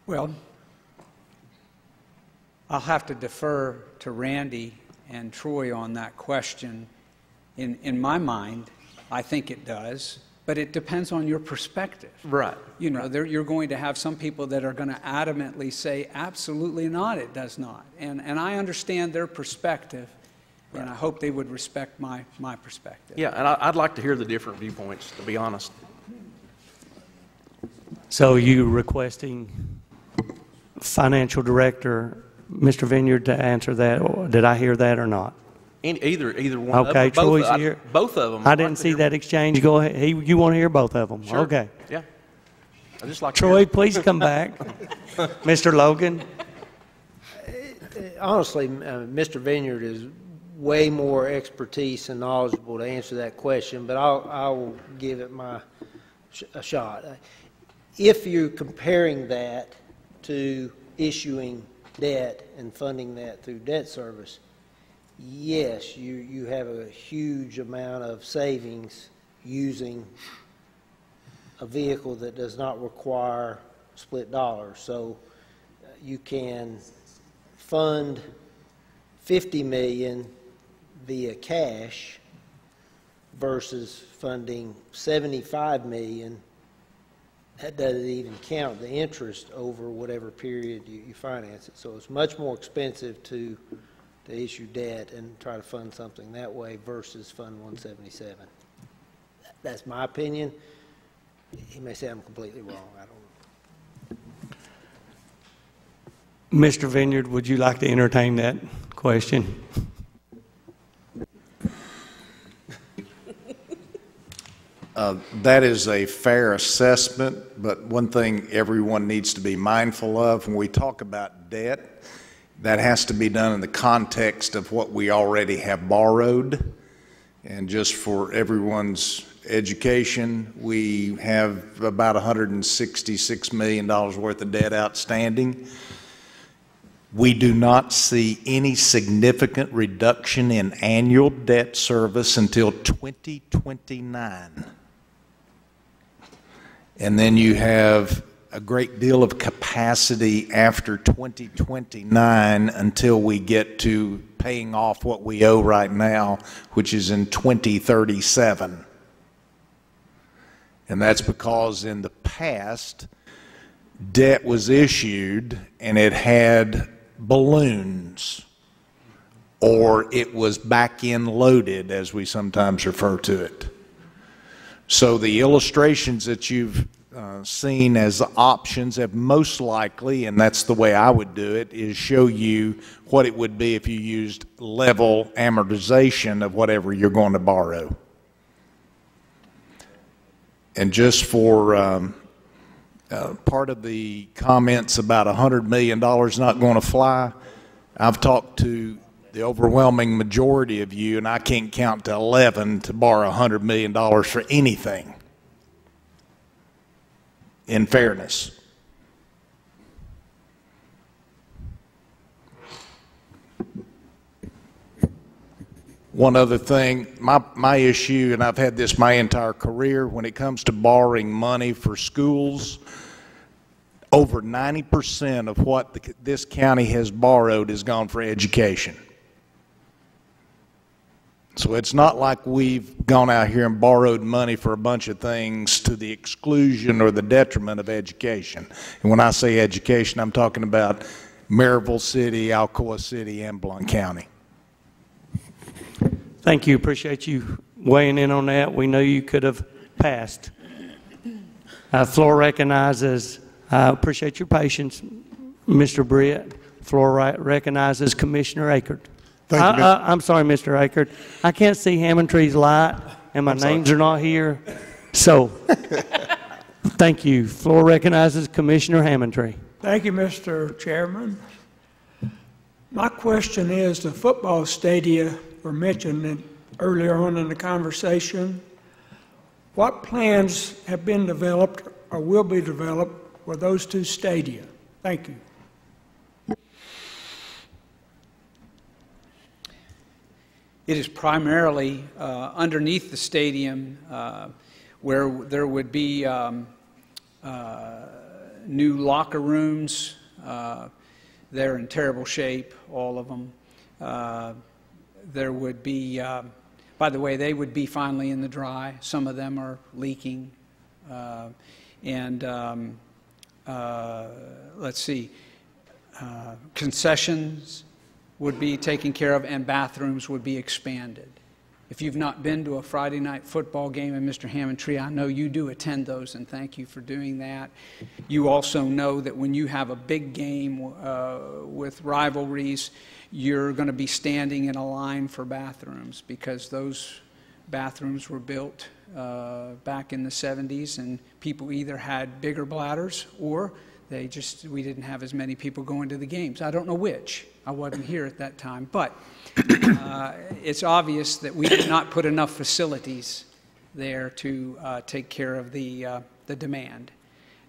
well, I'll have to defer to Randy and Troy on that question. In my mind, I think it does, but it depends on your perspective. Right. You know, you're going to have some people that are going to adamantly say, absolutely not, it does not. And I understand their perspective, and I hope they would respect my perspective. Yeah, and I'd like to hear the different viewpoints, to be honest. So you requesting Financial Director, Mr. Vineyard, to answer that? Or did I hear that or not? Either one. Okay, of them. Troy's here. Both of them. I didn't see that exchange. Go ahead. You want to hear both of them? Sure. Okay. Yeah. I just like Troy, please come back. Mr. Logan. Honestly, Mr. Vineyard is way more expertise and knowledgeable to answer that question, but I will give it a shot. If you're comparing that to issuing debt and funding that through debt service, yes, you have a huge amount of savings using a vehicle that does not require split dollars. So you can fund $50 million via cash versus funding $75 million. That doesn't even count the interest over whatever period you finance it. So it's much more expensive to issue debt and try to fund something that way versus Fund 177. That's my opinion. He may say I'm completely wrong. I don't know. Mr. Vineyard, would you like to entertain that question? That is a fair assessment, but one thing everyone needs to be mindful of when we talk about debt, that has to be done in the context of what we already have borrowed. And just for everyone's education, we have about $166 million worth of debt outstanding. We do not see any significant reduction in annual debt service until 2029. And then you have a great deal of capacity after 2029 until we get to paying off what we owe right now, which is in 2037. And that's because in the past, debt was issued and it had balloons, or it was back-end loaded, as we sometimes refer to it. So the illustrations that you've seen as options have most likely, and that's the way I would do it, is show you what it would be if you used level amortization of whatever you're going to borrow. And just for part of the comments about $100 million not going to fly, I've talked to the overwhelming majority of you, and I can't count to 11 to borrow $100 million for anything, in fairness. One other thing, my issue, and I've had this my entire career, when it comes to borrowing money for schools, over 90% of what this county has borrowed has gone for education. So it's not like we've gone out here and borrowed money for a bunch of things to the exclusion or the detriment of education. And when I say education, I'm talking about Maryville City, Alcoa City, and Blount County. Thank you. Appreciate you weighing in on that. We know you could have passed. Floor recognizes, I appreciate your patience, Mr. Britt. Floor recognizes Commissioner Akert. Thank you, I'm sorry, Mr. Akert. I can't see Hammontree's light, and my names are not here. So, thank you. Floor recognizes Commissioner Hammontree. Thank you, Mr. Chairman. My question is, the football stadia were mentioned earlier on in the conversation. What plans have been developed or will be developed for those two stadia? Thank you. It is primarily underneath the stadium where there would be new locker rooms. They're in terrible shape, all of them. There would be, by the way, they would be finally in the dry. Some of them are leaking. Let's see, concessions would be taken care of, and bathrooms would be expanded. If you've not been to a Friday night football game, and Mr. Hammontree, I know you do attend those, and thank you for doing that. You also know that when you have a big game with rivalries, you're going to be standing in a line for bathrooms, because those bathrooms were built back in the 70s, and people either had bigger bladders or we didn't have as many people going to the games. I don't know which. I wasn't here at that time. But it's obvious that we did not put enough facilities there to take care of the demand.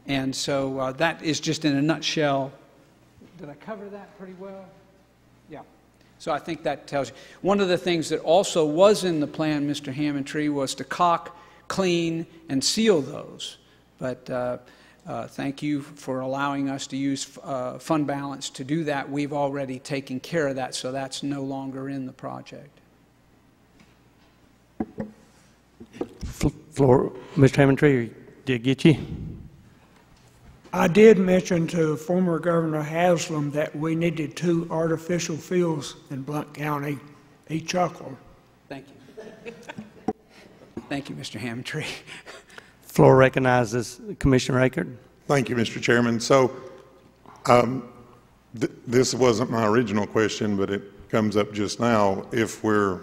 And so that is just in a nutshell. Did I cover that pretty well? Yeah. So I think that tells you. One of the things that also was in the plan, Mr. Hammontree, was to caulk, clean, and seal those. But thank you for allowing us to use fund balance to do that. We've already taken care of that, so that's no longer in the project. Floor, Mr. Hammontree, did I get you? I did mention to former Governor Haslam that we needed 2 artificial fields in Blount County. He chuckled. Thank you. Thank you, Mr. Hammontree. Floor recognizes Commissioner Akert. Thank you, Mr. Chairman. So this wasn't my original question, but it comes up just now. If we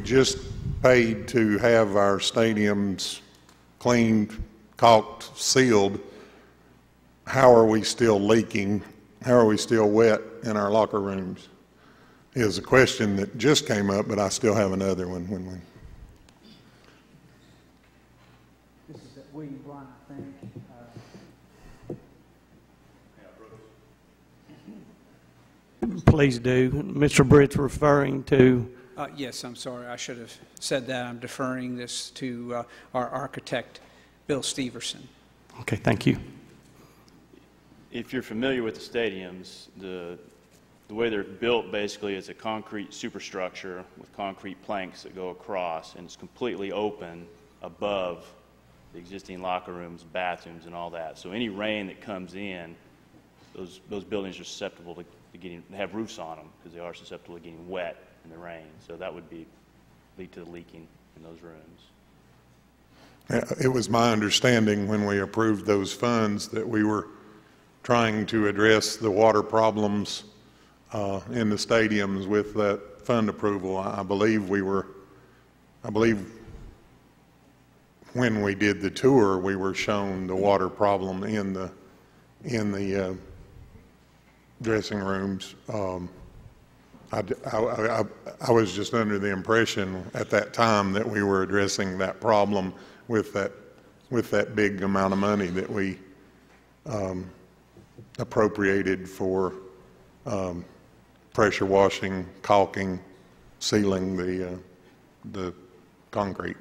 just paid to have our stadiums cleaned, caulked, sealed, how are we still leaking? How are we still wet in our locker rooms? Is a question that just came up, but I still have another one when we. This is at William Blount, I think. Please do. Mr. Britt's referring to. Yes, I'm sorry. I should have said that. I'm deferring this to our architect, Bill Steverson. Okay, thank you. If you're familiar with the stadiums, the way they're built basically is a concrete superstructure with concrete planks that go across, and it's completely open above the existing locker rooms, bathrooms, and all that. So any rain that comes in, those buildings are susceptible to getting, have roofs on them because they are susceptible to getting wet in the rain. So that would lead to the leaking in those rooms. It was my understanding when we approved those funds that we were trying to address the water problems in the stadiums with that fund approval. I believe when we did the tour, we were shown the water problem in the dressing rooms. I was just under the impression at that time that we were addressing that problem with that big amount of money that we appropriated for pressure washing, caulking, sealing the concrete.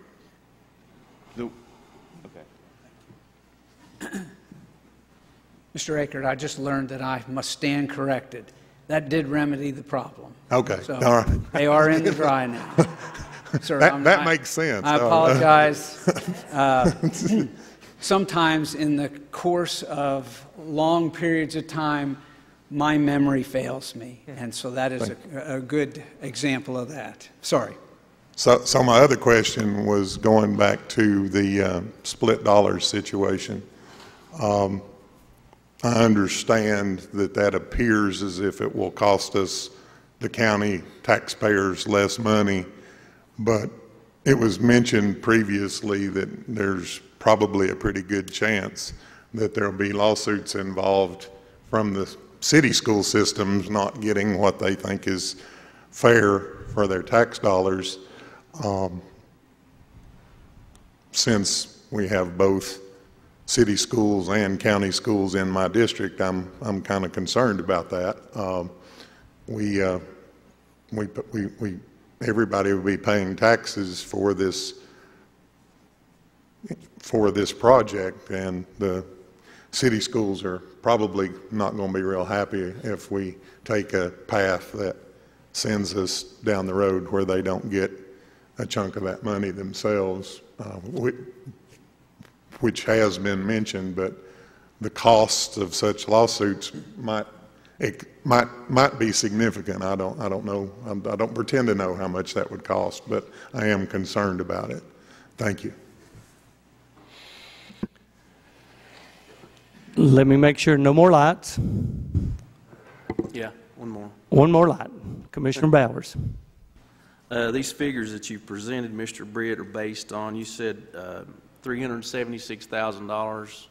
Mr. Akert, I just learned that I must stand corrected. That did remedy the problem. Okay, So all right. They are in the dry now. Sir, that makes sense. I apologize. Sometimes in the course of long periods of time, my memory fails me, and so that is a good example of that. Sorry. So my other question was going back to the split dollars situation. I understand that appears as if it will cost us, the county taxpayers, less money, but it was mentioned previously that there's probably a pretty good chance that there'll be lawsuits involved from the city school systems not getting what they think is fair for their tax dollars. Since we have both city schools and county schools in my district, I'm kind of concerned about that. Everybody will be paying taxes for this project, and the city schools are probably not going to be real happy if we take a path that sends us down the road where they don't get a chunk of that money themselves, which has been mentioned, but the costs of such lawsuits might be significant. I don't know. I don't pretend to know how much that would cost, but I am concerned about it. Thank you. Let me make sure no more lights. Yeah, one more. One more light. Commissioner Bowers. These figures that you presented, Mr. Britt, are based on, you said $376,000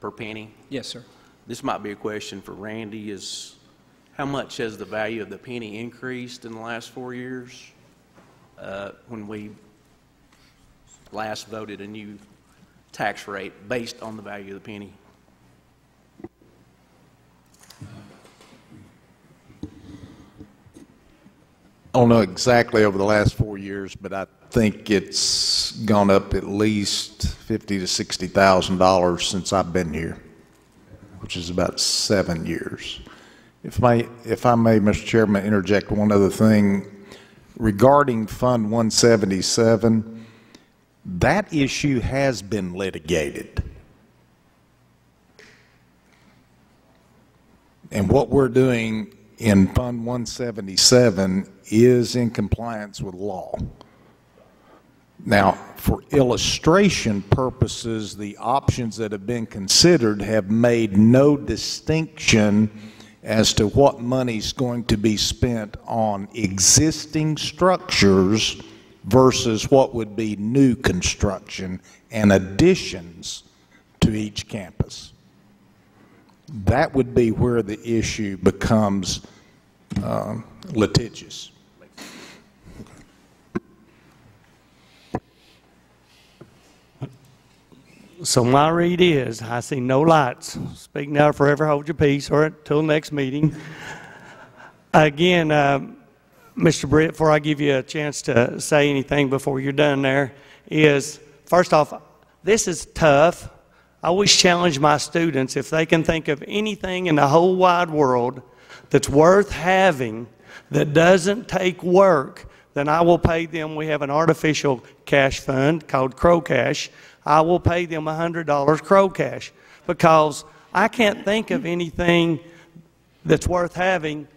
per penny? Yes, sir. This might be a question for Randy. Is how much has the value of the penny increased in the last 4 years? When we last voted a new tax rate based on the value of the penny? I don't know exactly over the last 4 years, but I think it's gone up at least $50,000 to $60,000 since I've been here, which is about 7 years. If I may, Mr. Chairman, interject one other thing regarding Fund 177. That issue has been litigated, and what we're doing in Fund 177 is in compliance with law. Now, for illustration purposes, the options that have been considered have made no distinction as to what money's going to be spent on existing structures versus what would be new construction and additions to each campus. That would be where the issue becomes litigious. So my read is, I see no lights. Speak now or forever hold your peace, or until next meeting. Again, Mr. Britt, before I give you a chance to say anything before you're done there, is, first off, this is tough. I always challenge my students, if they can think of anything in the whole wide world that's worth having that doesn't take work, then I will pay them. We have an artificial cash fund called Crow Cash. I will pay them $100 Crow Cash, because I can't think of anything that's worth having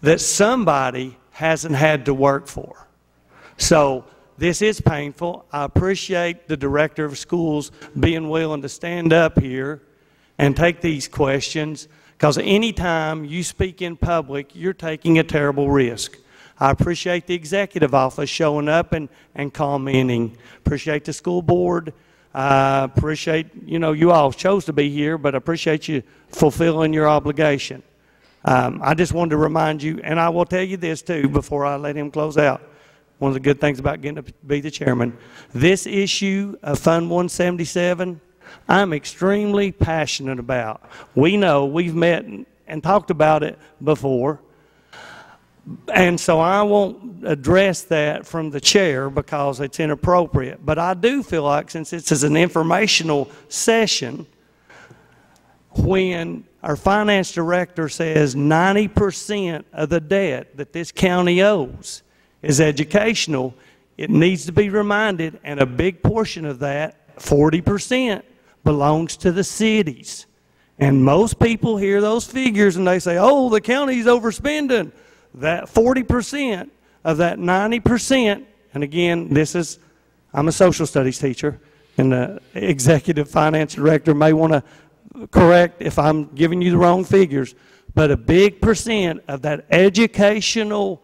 that somebody hasn't had to work for. So this is painful. I appreciate the director of schools being willing to stand up here and take these questions, because anytime you speak in public, you're taking a terrible risk. I appreciate the executive office showing up and commenting. Appreciate the school board. Appreciate, you all chose to be here, but I appreciate you fulfilling your obligation. I just wanted to remind you, and I will tell you this too before I let him close out. One of the good things about getting to be the chairman, this issue of Fund 177, I'm extremely passionate about. We know, we've met and talked about it before, and so I won't address that from the chair because it's inappropriate. But I do feel like, since this is an informational session, when our finance director says 90% of the debt that this county owes is educational, it needs to be reminded, and a big portion of that, 40%, belongs to the cities. And most people hear those figures and they say, oh, the county's overspending. That 40% of that 90%, and again, I'm a social studies teacher, and the executive finance director may want to correct if I'm giving you the wrong figures, but a big percent of that educational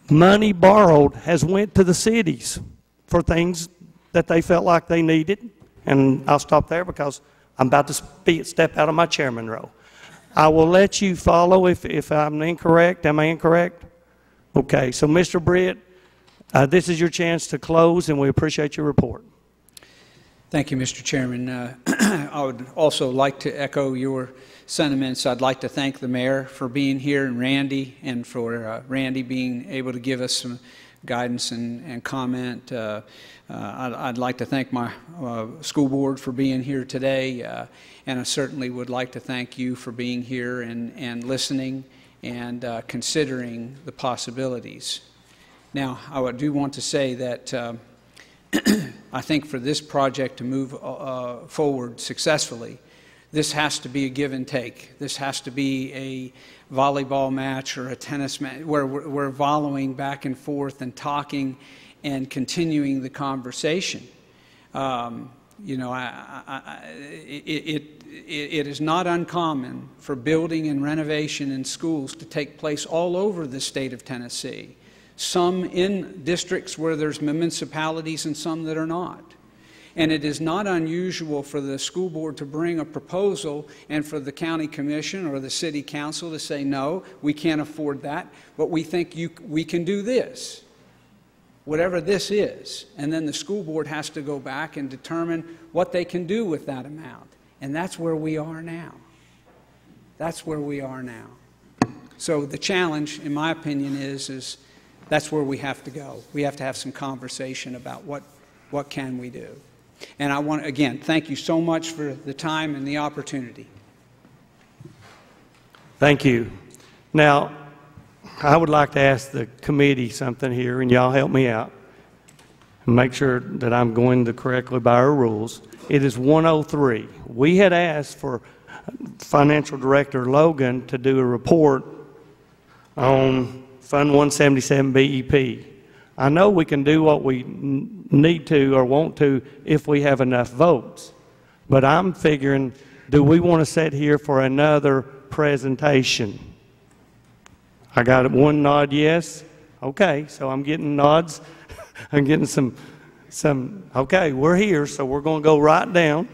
money borrowed has went to the cities for things that they felt like they needed. And I'll stop there because I'm about to step out of my chairman role. I will let you follow if I'm incorrect. Am I incorrect? Okay, so Mr. Britt, this is your chance to close, and we appreciate your report. Thank you, Mr. Chairman. I would also like to echo your sentiments. I'd like to thank the mayor for being here, and Randy, and for Randy being able to give us some guidance and comment. I'd like to thank my school board for being here today, and I certainly would like to thank you for being here and listening and considering the possibilities. Now, I do want to say that I think for this project to move forward successfully, this has to be a give and take. This has to be a volleyball match or a tennis match where we're volleying back and forth and talking and continuing the conversation. You know, it is not uncommon for building and renovation in schools to take place all over the state of Tennessee. Some in districts where there's municipalities and some that are not. And it is not unusual for the school board to bring a proposal and for the county commission or the city council to say, no, we can't afford that, but we think we can do this, whatever this is. And then the school board has to go back and determine what they can do with that amount. And that's where we are now. That's where we are now. So the challenge, in my opinion, is that's where we have to go. We have to have some conversation about what can we do. And I want to, again, thank you so much for the time and the opportunity. Thank you. Now, I would like to ask the committee something here, and y'all help me out and make sure that I'm going correctly by our rules. It is 1:03. We had asked for Financial Director Logan to do a report on Fund 177 BEP. I know we can do what we need to or want to if we have enough votes, but I'm figuring, do we want to sit here for another presentation? I got one nod, yes. Okay, so I'm getting nods. I'm getting some, okay, we're here, so we're going to go right down.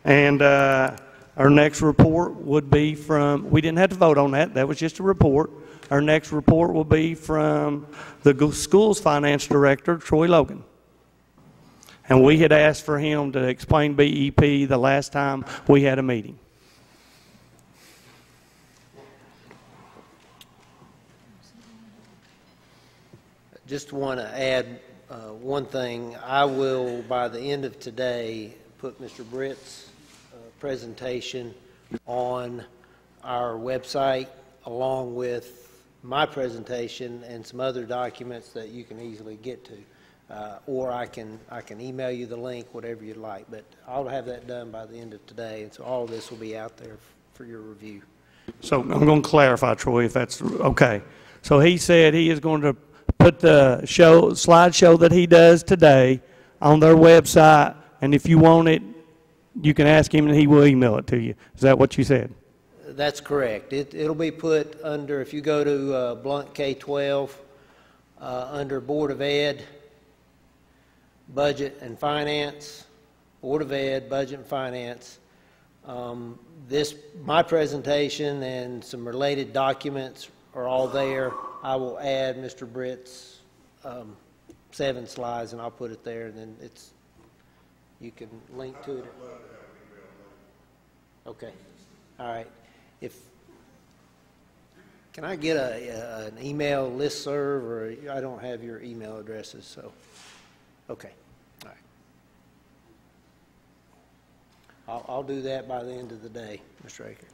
And our next report would be from, we didn't have to vote on that, that was just a report. Our next report will be from the school's finance director, Troy Logan. And we had asked for him to explain BEP the last time we had a meeting. Just want to add one thing. I will, by the end of today, put Mr. Britt's presentation on our website along with my presentation and some other documents that you can easily get to. Or I can email you the link, whatever you'd like. But I'll have that done by the end of today, and so all of this will be out there for your review. So I'm going to clarify, Troy, if that's okay. So he said he is going to put the slideshow that he does today on their website, and if you want it, you can ask him and he will email it to you. Is that what you said? That's correct. It'll be put under, if you go to Blount K-12, under Board of Ed, Budget and Finance, Board of Ed, Budget and Finance. My presentation and some related documents are all there. I will add Mr. Britt's 7 slides, and I'll put it there, and then you can link to it. Okay. All right. Can I get an email listserv, or I don't have your email addresses, so, okay. All right. I'll do that by the end of the day, Mr. Aker.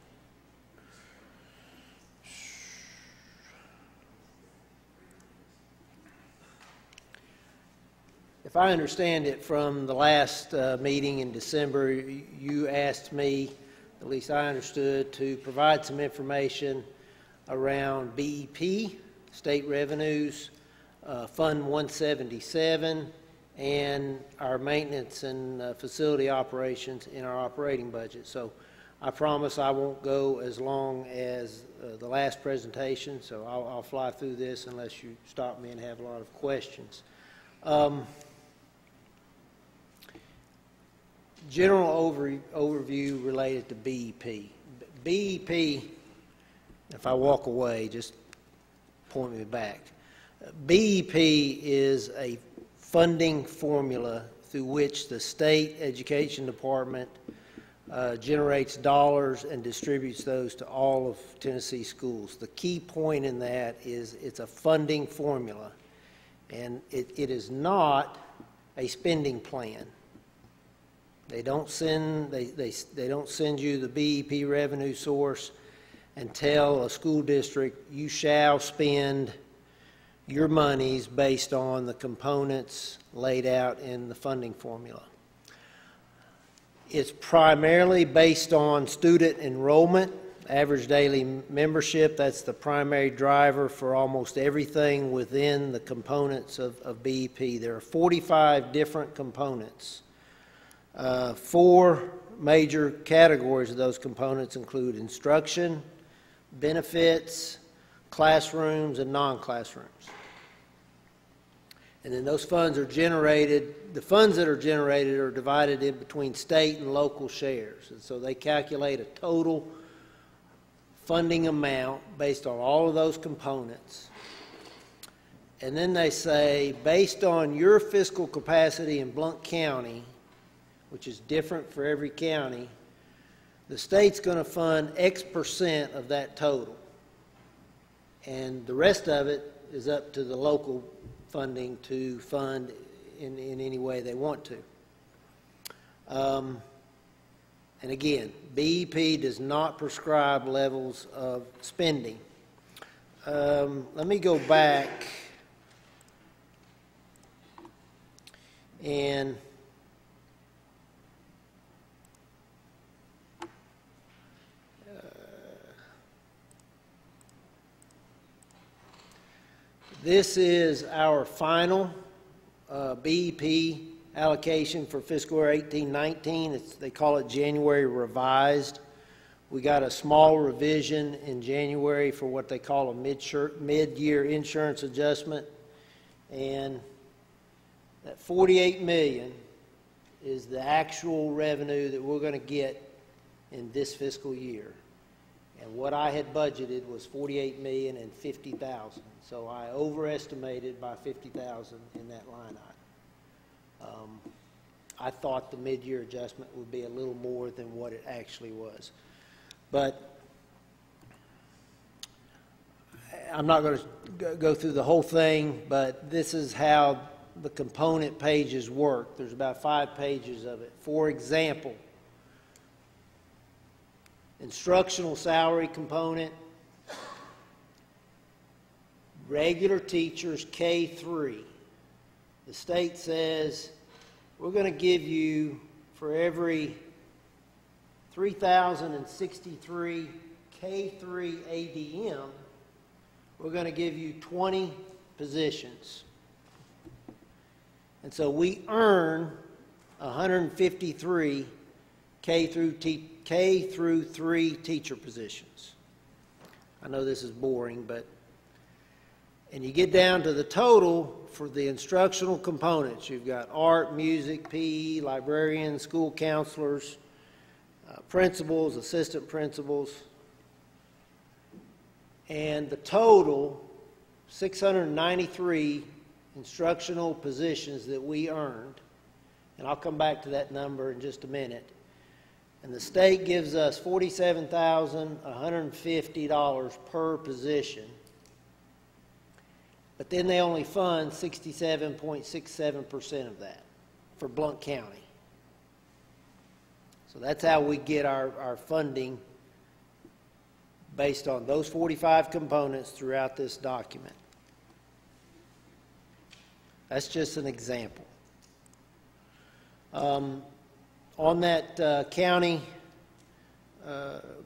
If I understand it from the last meeting in December, you asked me, at least I understood, to provide some information around BEP, state revenues, Fund 177, and our maintenance and facility operations in our operating budget. So I promise I won't go as long as the last presentation, so I'll fly through this unless you stop me and have a lot of questions. General overview related to BEP. BEP, if I walk away, just point me back. BEP is a funding formula through which the state education department generates dollars and distributes those to all of Tennessee schools. The key point in that is it's a funding formula, and it is not a spending plan. They don't send you the BEP revenue source and tell a school district you shall spend your monies based on the components laid out in the funding formula. It's primarily based on student enrollment, average daily membership. That's the primary driver for almost everything within the components of BEP. There are 45 different components. 4 major categories of those components include instruction, benefits, classrooms, and non-classrooms. And then those funds are generated, the funds that are generated are divided in between state and local shares. And so they calculate a total funding amount based on all of those components. And then they say, based on your fiscal capacity in Blount County, which is different for every county, the state's going to fund X% of that total. And the rest of it is up to the local funding to fund in any way they want to. And again, BEP does not prescribe levels of spending. Let me go back and this is our final BEP allocation for fiscal year 18-19. They call it January revised. We got a small revision in January for what they call a mid-year insurance adjustment. And that $48 million is the actual revenue that we're going to get in this fiscal year. And what I had budgeted was $48,050,000. So I overestimated by $50,000 in that line item. I thought the mid-year adjustment would be a little more than what it actually was. But I'm not going to go through the whole thing, but this is how the component pages work. There's about 5 pages of it. For example, instructional salary component, regular teachers K-3. The state says we're going to give you, for every 3,063 K-3 ADM, we're going to give you 20 positions. And so we earn 153 K through 3 teacher positions. I know this is boring, but, and you get down to the total for the instructional components. You've got art, music, PE, librarians, school counselors, principals, assistant principals, and the total 693 instructional positions that we earned, and I'll come back to that number in just a minute, and the state gives us $47,150 per position, but then they only fund 67.67% of that for Blount County. So that's how we get our funding based on those 45 components throughout this document. That's just an example. On that county,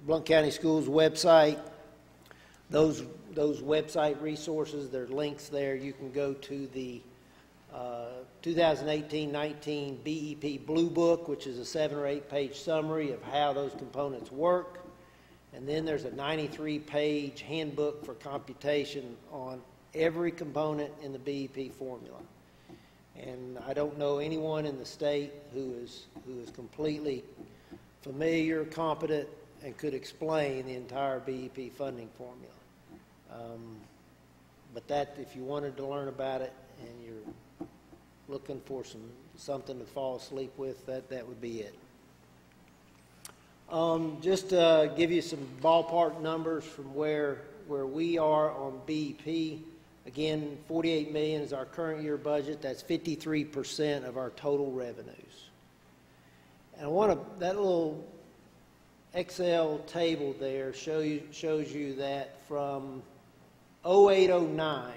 Blount County Schools website, those website resources, there are links there. You can go to the 2018-19 BEP Blue Book, which is a 7 or 8 page summary of how those components work. And then there's a 93-page handbook for computation on every component in the BEP formula. And I don't know anyone in the state who is completely familiar, competent, and could explain the entire BEP funding formula. But that, if you wanted to learn about it and you're looking for something to fall asleep with, that would be it. Just to give you some ballpark numbers from where we are on BEP. Again, $48 million is our current year budget. That's 53% of our total revenues. And I want to, that little Excel table there shows you that from 0809,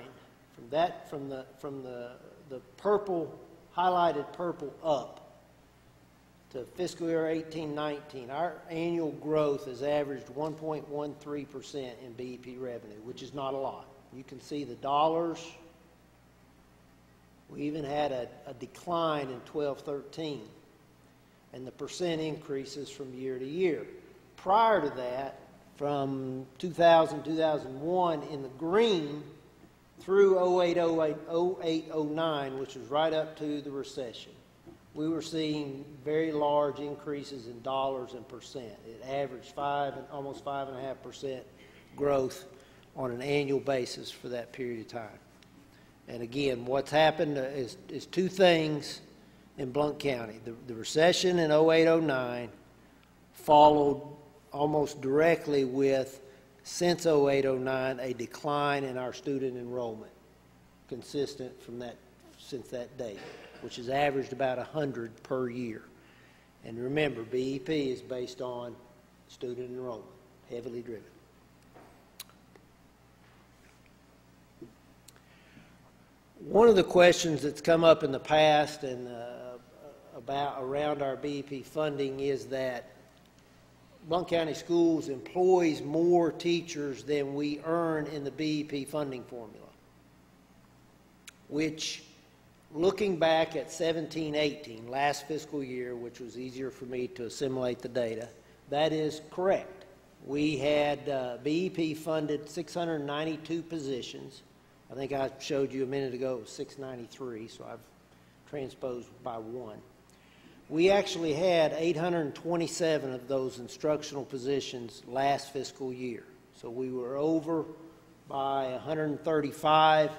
from the purple, highlighted purple up to fiscal year 18-19, our annual growth has averaged 1.13% in BEP revenue, which is not a lot. You can see the dollars. We even had a decline in 12-13, and the percent increases from year to year. Prior to that, from 2000-2001 in the green through 08-09, which was right up to the recession, we were seeing very large increases in dollars and percent. It averaged almost 5.5% growth on an annual basis for that period of time. And again, what's happened is 2 things in Blount County. The recession in 08-09 followed almost directly with, since 08-09, a decline in our student enrollment, consistent from that, since that date, which has averaged about 100 per year. And remember, BEP is based on student enrollment, heavily driven. One of the questions that's come up in the past and around our BEP funding is that Blount County Schools employs more teachers than we earn in the BEP funding formula, which, looking back at 17-18, last fiscal year, which was easier for me to assimilate the data, that is correct. We had BEP funded 692 positions. I think I showed you a minute ago it was 693, so I've transposed by 1. We actually had 827 of those instructional positions last fiscal year. So we were over by 135,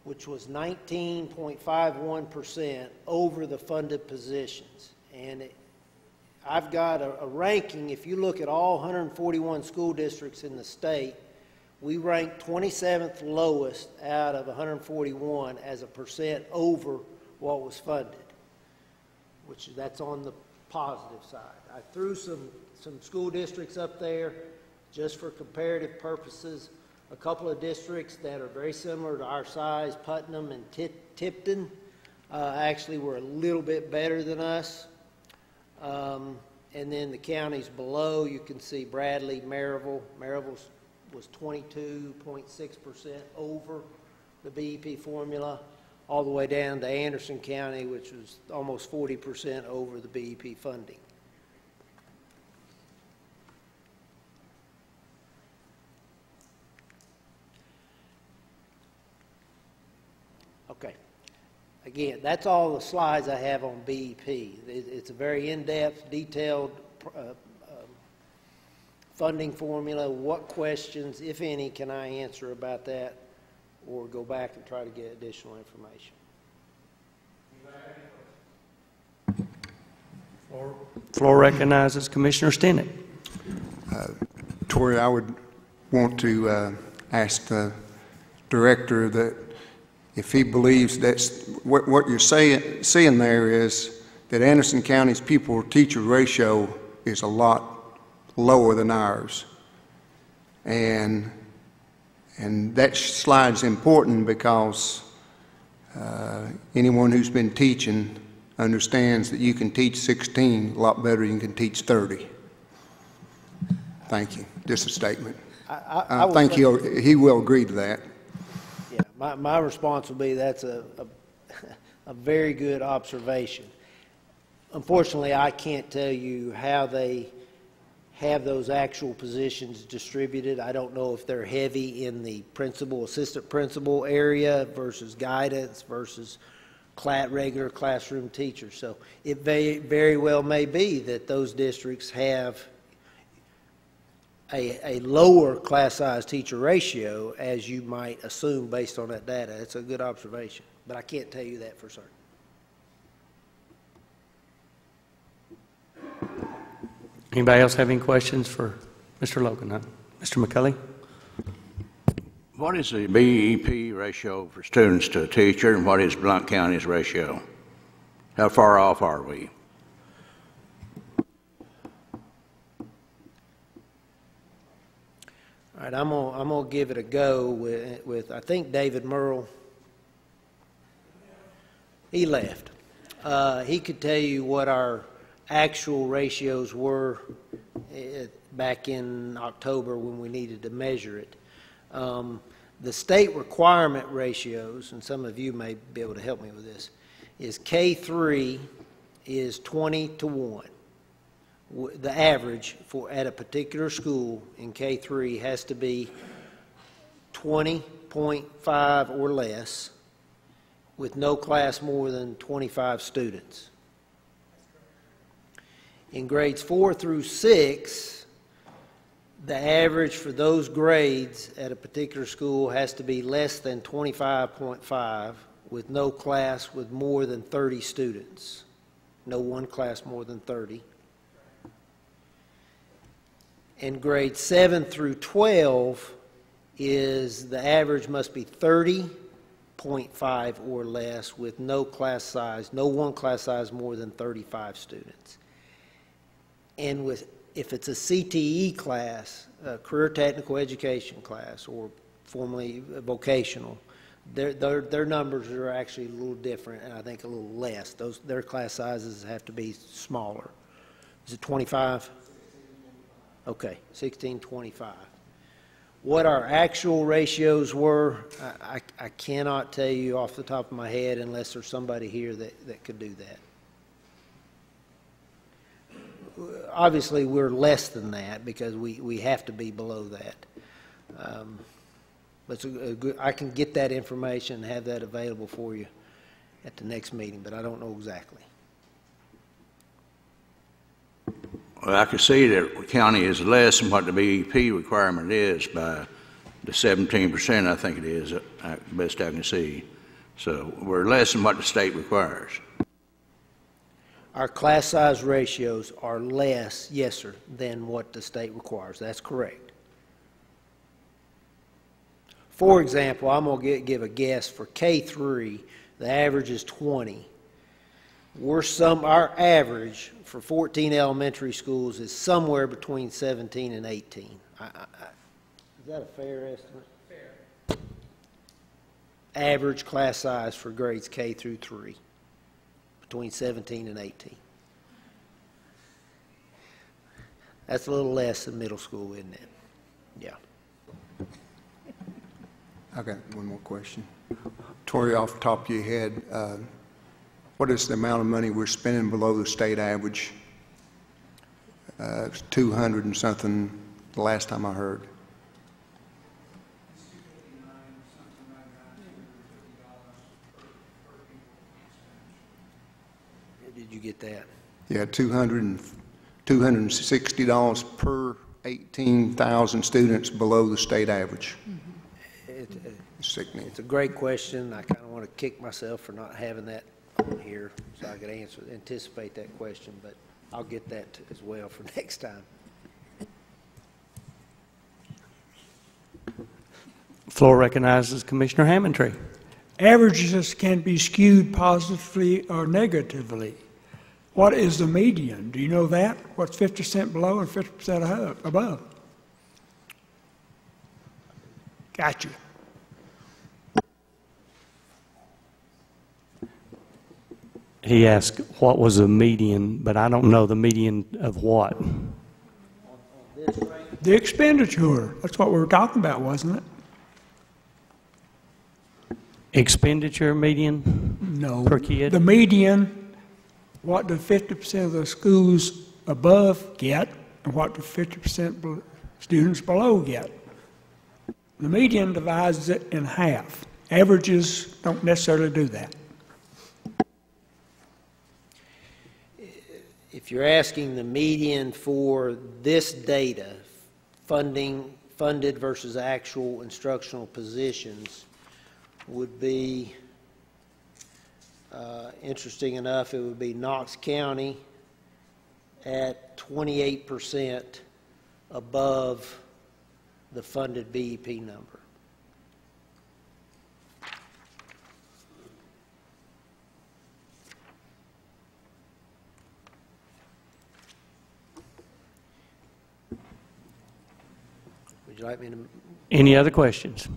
which was 19.51% over the funded positions. And I've got a ranking. If you look at all 141 school districts in the state, We ranked 27th lowest out of 141 as a percent over what was funded, that's on the positive side. I threw some school districts up there just for comparative purposes. A couple of districts that are very similar to our size, Putnam and Tipton, actually were a little bit better than us. And then the counties below, you can see Bradley, Maryville. Maryville was 22.6% over the BEP formula, all the way down to Anderson County, which was almost 40% over the BEP funding. Okay. Again, that's all the slides I have on BEP. It's a very in-depth, detailed funding formula. What questions, if any, can I answer about that, or go back and try to get additional information? Floor recognizes Commissioner Stinnett. Tori, I would want to ask the director that if he believes that's what you're seeing there is that Anderson County's pupil-teacher ratio is a lot lower than ours, and that slide's important because anyone who's been teaching understands that you can teach 16 a lot better than you can teach 30. Thank you. Just a statement. I think he will agree to that. Yeah, my response would be that's a very good observation. Unfortunately, I can't tell you how they have those actual positions distributed. I don't know if they're heavy in the principal, assistant principal area versus guidance versus regular classroom teachers. So it very well may be that those districts have a lower class size teacher ratio, as you might assume based on that data. It's a good observation, but I can't tell you that for certain. Anybody else have any questions for Mr. Logan? Mr. McCulley? What is the BEP ratio for students to a teacher, and what is Blount County's ratio? How far off are we? All right, I'm gonna give it a go with I think David Merle. He left. He could tell you what our actual ratios were back in October when we needed to measure it. The state requirement ratios, and some of you may be able to help me with this, is K3 is 20 to 1. The average at a particular school in K3 has to be 20.5 or less, with no class more than 25 students. In grades 4 through 6, the average for those grades at a particular school has to be less than 25.5, with no class with more than 30 students. No one class more than 30. In grades 7 through 12, the average must be 30.5 or less, with no one class size more than 35 students. And if it's a CTE class, a career technical education class, or formerly vocational, their numbers are actually a little different, and I think a little less. Their class sizes have to be smaller. Is it 25? Okay, 1625. What our actual ratios were, I cannot tell you off the top of my head unless there's somebody here that could do that. Obviously, we're less than that because we have to be below that. But I can get that information and have that available for you at the next meeting, but I don't know exactly. Well, I can see that the county is less than what the BEP requirement is by the 17%, I think it is, best I can see. So we're less than what the state requires. Our class size ratios are less, yes, sir, than what the state requires. That's correct. For example, I'm going to give a guess for K3, the average is 20. Our average for 14 elementary schools is somewhere between 17 and 18. Is that a fair estimate? Fair. Average class size for grades K through 3, between 17 and 18. That's a little less than middle school, isn't it? Yeah. I got one more question. Tori, off the top of your head, what is the amount of money we're spending below the state average? It's 200 and something the last time I heard. Did you get that? Yeah, $260 per 18,000 students below the state average. Sickening. It's a great question. I kind of want to kick myself for not having that on here so I could anticipate that question, but I'll get that as well for next time. Floor recognizes Commissioner Hammondtree. Averages can be skewed positively or negatively. What is the median? Do you know that? What's 50% below and 50% above? Got you. He asked what was the median, but I don't know the median of what. The expenditure. That's what we were talking about, wasn't it? Expenditure median? No. Per kid? The median, what do 50% of the schools above get, and what do 50% students below get? The median divides it in half. Averages don't necessarily do that. If you're asking the median for this data, funded versus actual instructional positions, would be, interesting enough, it would be Knox County at 28% above the funded BEP number. Would you like me to? Any other questions?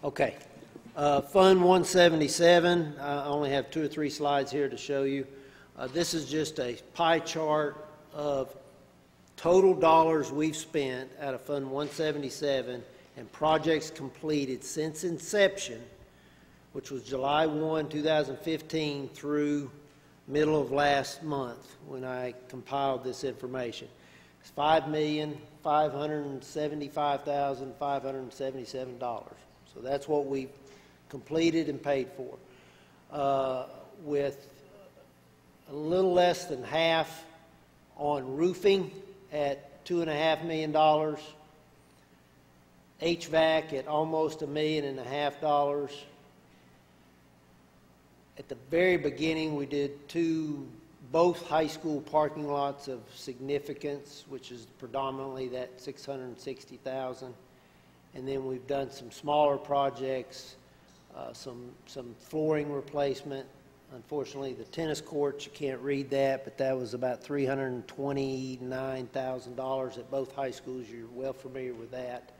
Okay. Fund 177, I only have 2 or 3 slides here to show you. This is just a pie chart of total dollars we've spent out of Fund 177 and projects completed since inception, which was July 1, 2015 through middle of last month when I compiled this information. It's $5,575,577. So that's what we completed and paid for. With a little less than half on roofing at $2.5 million, HVAC at almost $1.5 million. At the very beginning, we did both high school parking lots of significance, which is predominantly that $660,000. And then we've done some smaller projects, some flooring replacement. Unfortunately, the tennis courts, you can't read that, but that was about $329,000 at both high schools. You're well familiar with that.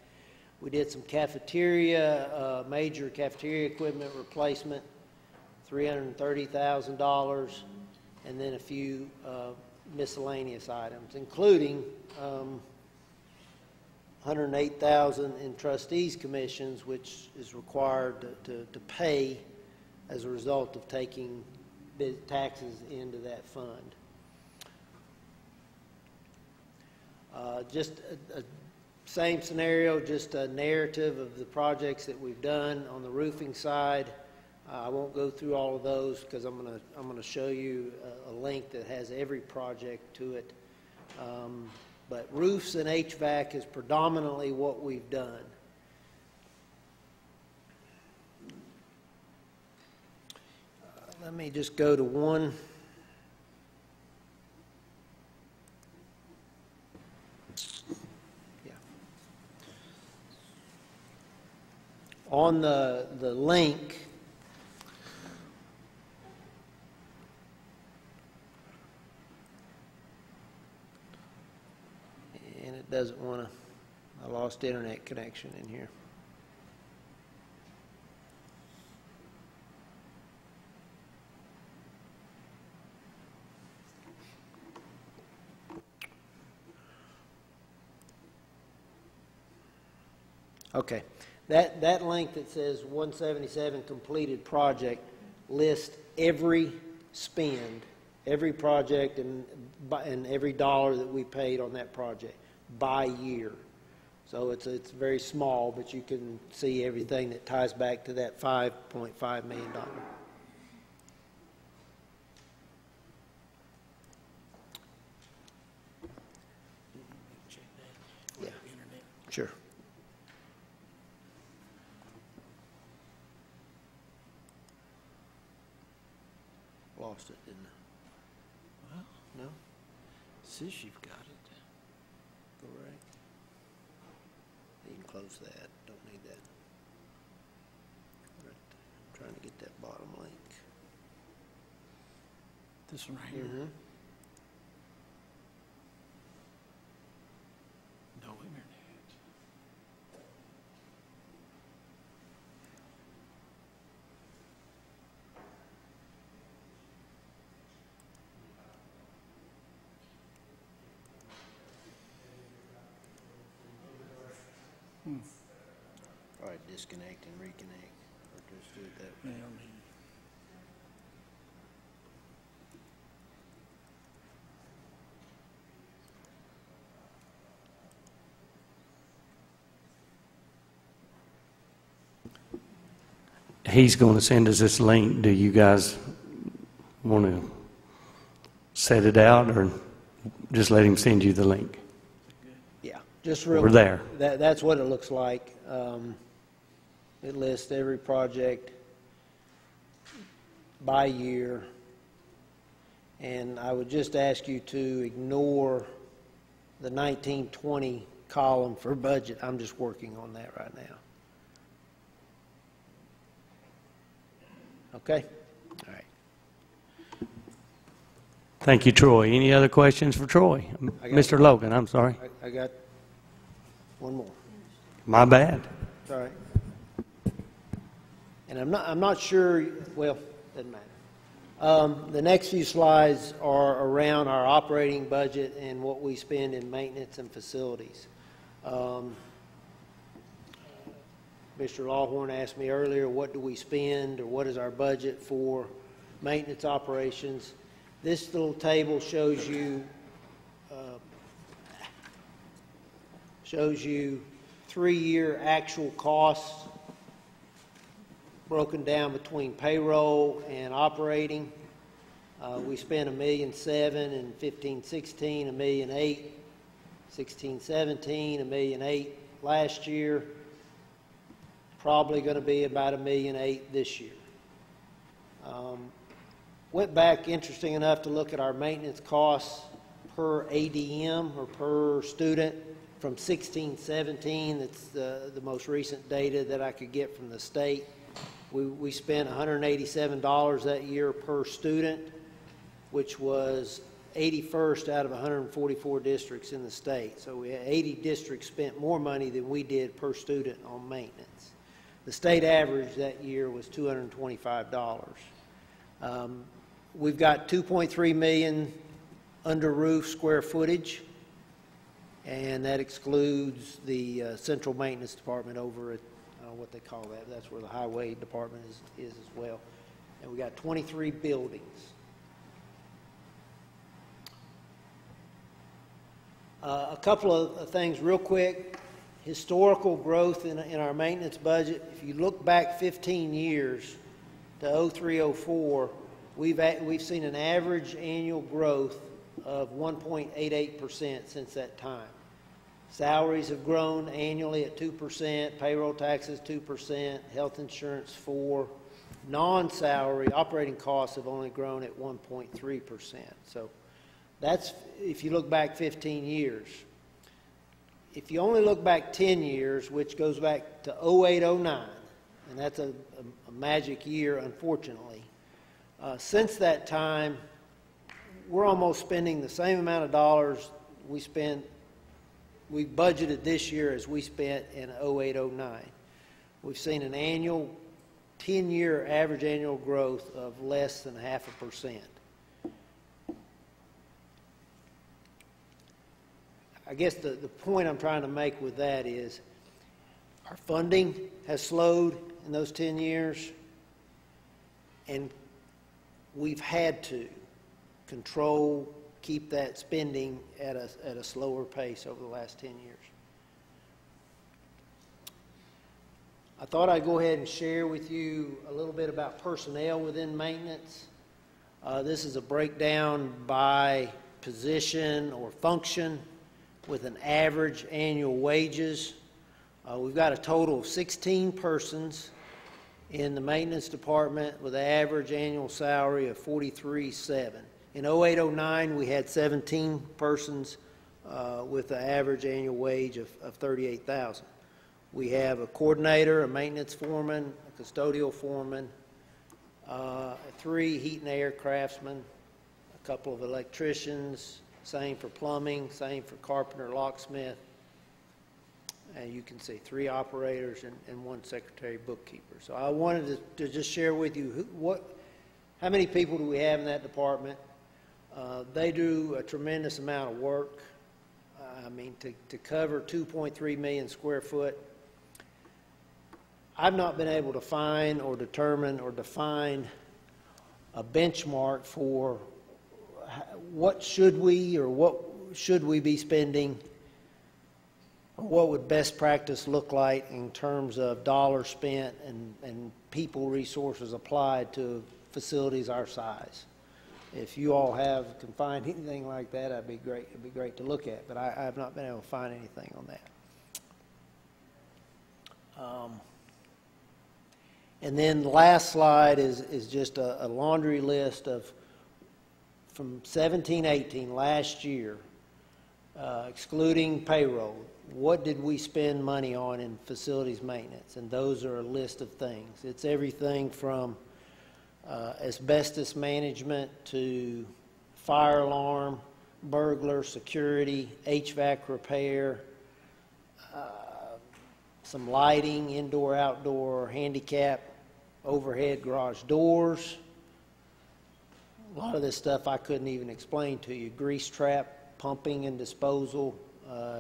We did some cafeteria, major cafeteria equipment replacement, $330,000, and then a few miscellaneous items, including $108,000 in trustees' commissions, which is required to pay as a result of taking taxes into that fund. Just a same scenario, just a narrative of the projects that we've done on the roofing side. I won't go through all of those because I'm gonna show you a link that has every project to it. But roofs and HVAC is predominantly what we've done. Let me just go to one. Yeah. On the link, and it doesn't want to, I lost internet connection in here. Okay. That link that says 177 completed project lists every spend, every project, and every dollar that we paid on that project by year. So it's very small, but you can see everything that ties back to that $5.5 million. Yeah, sure. Lost it, didn't I? Well, no. Says you've got it. Go right. You can close that. Don't need that. Right. I'm trying to get that bottom link. This one right here. Mm-hmm. No internet. All right, disconnect and reconnect. Or just do it that way. He's going to send us this link. Do you guys want to set it out, or just let him send you the link? Yeah, just real. We're there. That's what it looks like. It lists every project by year, and I would just ask you to ignore the 1920 column for budget. I'm just working on that right now. Okay? All right. Thank you, Troy. Any other questions for Troy? Mr. Logan, I'm sorry. I got one more. My bad. All right. And I'm not sure, well, doesn't matter. The next few slides are around our operating budget and what we spend in maintenance and facilities. Mr. Lawhorn asked me earlier, what do we spend, or what is our budget for maintenance operations? This little table shows you 3-year actual costs broken down between payroll and operating. We spent $1.7 million in 15-16, $1.8 million 16-17, $1.8 million last year. Probably going to be about $1.8 million this year. Went back, interesting enough, to look at our maintenance costs per ADM or per student from 16-17. That's the most recent data that I could get from the state. We spent $187 that year per student, which was 81st out of 144 districts in the state. So we had 80 districts spent more money than we did per student on maintenance. The state average that year was $225. We've got 2.3 million under roof square footage, and that excludes the central maintenance department over at, I don't know what they call that. That's where the highway department is as well. And we got 23 buildings. A couple of things real quick. Historical growth in our maintenance budget. If you look back 15 years to 03-04, we've seen an average annual growth of 1.88% since that time. Salaries have grown annually at 2%, payroll taxes 2%, health insurance 4%. Non-salary operating costs have only grown at 1.3%. So that's if you look back 15 years. If you only look back 10 years, which goes back to 08-09, and that's a magic year, unfortunately. Since that time, we're almost spending the same amount of dollars we budgeted this year as we spent in 08-09. We've seen an annual 10-year average annual growth of less than 0.5%. I guess the point I'm trying to make with that is our funding has slowed in those 10 years, and we've had to control, keep that spending at a slower pace over the last 10 years. I thought I'd go ahead and share with you a little bit about personnel within maintenance. This is a breakdown by position or function with an average annual wages. We've got a total of 16 persons in the maintenance department with an average annual salary of $43,700. In 08-09, we had 17 persons with an average annual wage of $38,000. We have a coordinator, a maintenance foreman, a custodial foreman, 3 heat and air craftsmen, a couple of electricians, same for plumbing, same for carpenter, locksmith. And you can see 3 operators and 1 secretary bookkeeper. So I wanted to just share with you how many people do we have in that department. They do a tremendous amount of work. I mean, to cover 2.3 million square foot, I've not been able to find or determine or define a benchmark for what should we be spending, or what would best practice look like in terms of dollars spent and people resources applied to facilities our size. If you all can find anything like that, that'd be great. It'd be great to look at, but I have not been able to find anything on that. And then the last slide is just a laundry list of, from 17-18, last year, excluding payroll, what did we spend money on in facilities maintenance? And those are a list of things. It's everything from asbestos management to fire alarm, burglar, security, HVAC repair, some lighting, indoor, outdoor, handicap, overhead garage doors. A lot of this stuff I couldn't even explain to you. Grease trap, pumping and disposal.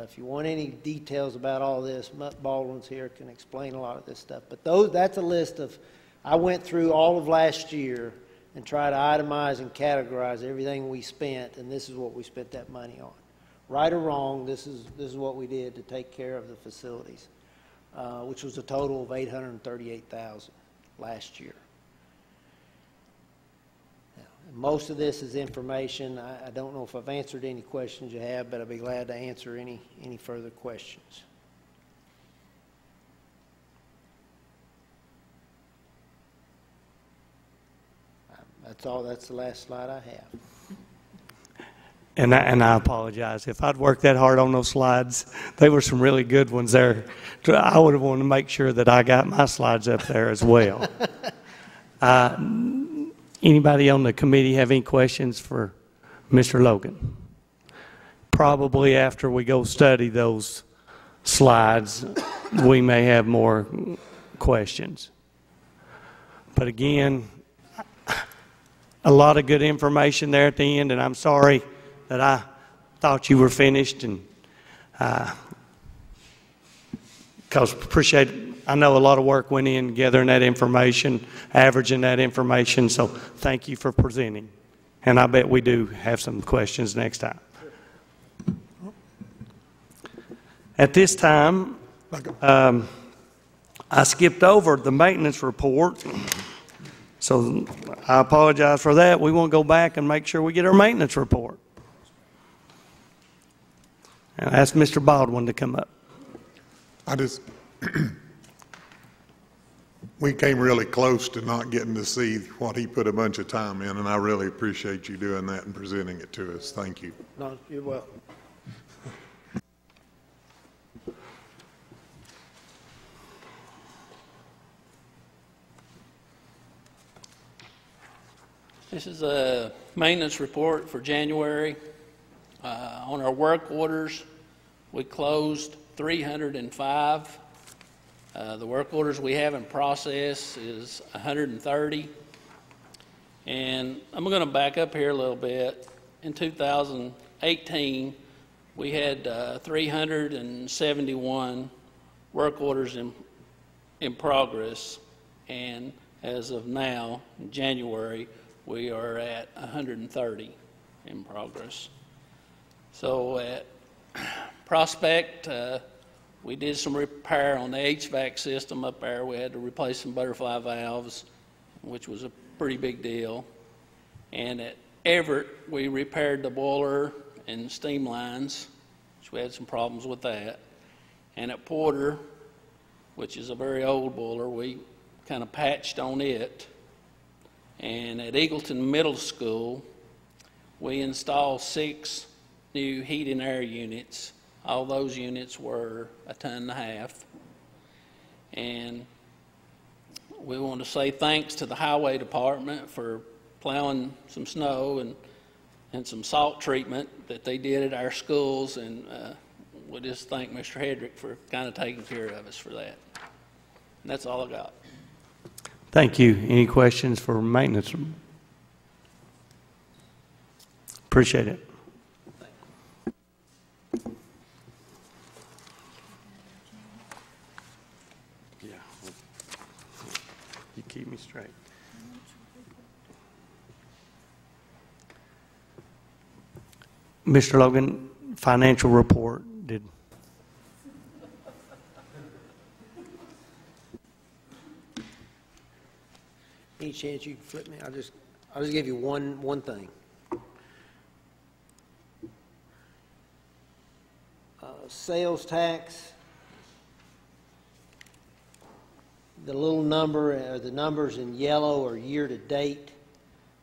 If you want any details about all this, Mutt Baldwin's here, can explain a lot of this stuff. But that's a list of, I went through all of last year and tried to itemize and categorize everything we spent, and this is what we spent that money on. Right or wrong, this is what we did to take care of the facilities, which was a total of $838,000 last year. Most of this is information. I don't know if I've answered any questions you have, but I'd be glad to answer any further questions. That's all. That's the last slide I have. And I apologize. If I'd worked that hard on those slides, they were some really good ones there. I would have wanted to make sure that I got my slides up there as well. Anybody on the committee have any questions for Mr. Logan? Probably after we go study those slides, we may have more questions. But again, a lot of good information there at the end, and I'm sorry that I thought you were finished, and because I know a lot of work went in gathering that information, averaging that information, so thank you for presenting. And I bet we do have some questions next time. At this time, I skipped over the maintenance report, so I apologize for that. We want to go back and make sure we get our maintenance report. And I asked Mr. Baldwin to come up. We came really close to not getting to see what he put a bunch of time in, and I really appreciate you doing that and presenting it to us. Thank you. No, you're welcome. This is a maintenance report for January. On our work orders, we closed 305. The work orders we have in process is 130. And I'm going to back up here a little bit. In 2018, we had 371 work orders in progress, and as of now, in January, we are at 130 in progress. So at Prospect, we did some repair on the HVAC system up there. We had to replace some butterfly valves, which was a pretty big deal. And at Everett, we repaired the boiler and steam lines, which we had some problems with that. And at Porter, which is a very old boiler, we kind of patched on it. And at Eagleton Middle School, we installed 6 new heat and air units. All those units were 1.5 tons. And we want to say thanks to the Highway Department for plowing some snow and some salt treatment that they did at our schools, and we just thank Mr. Hedrick for kind of taking care of us for that. And that's all I got. Thank you. Any questions for maintenance? Appreciate it. Yeah. You keep me straight. Mr. Logan, financial report, did. Any chance you can flip me? I'll just give you one thing. Sales tax, the little number, or the numbers in yellow are year to date.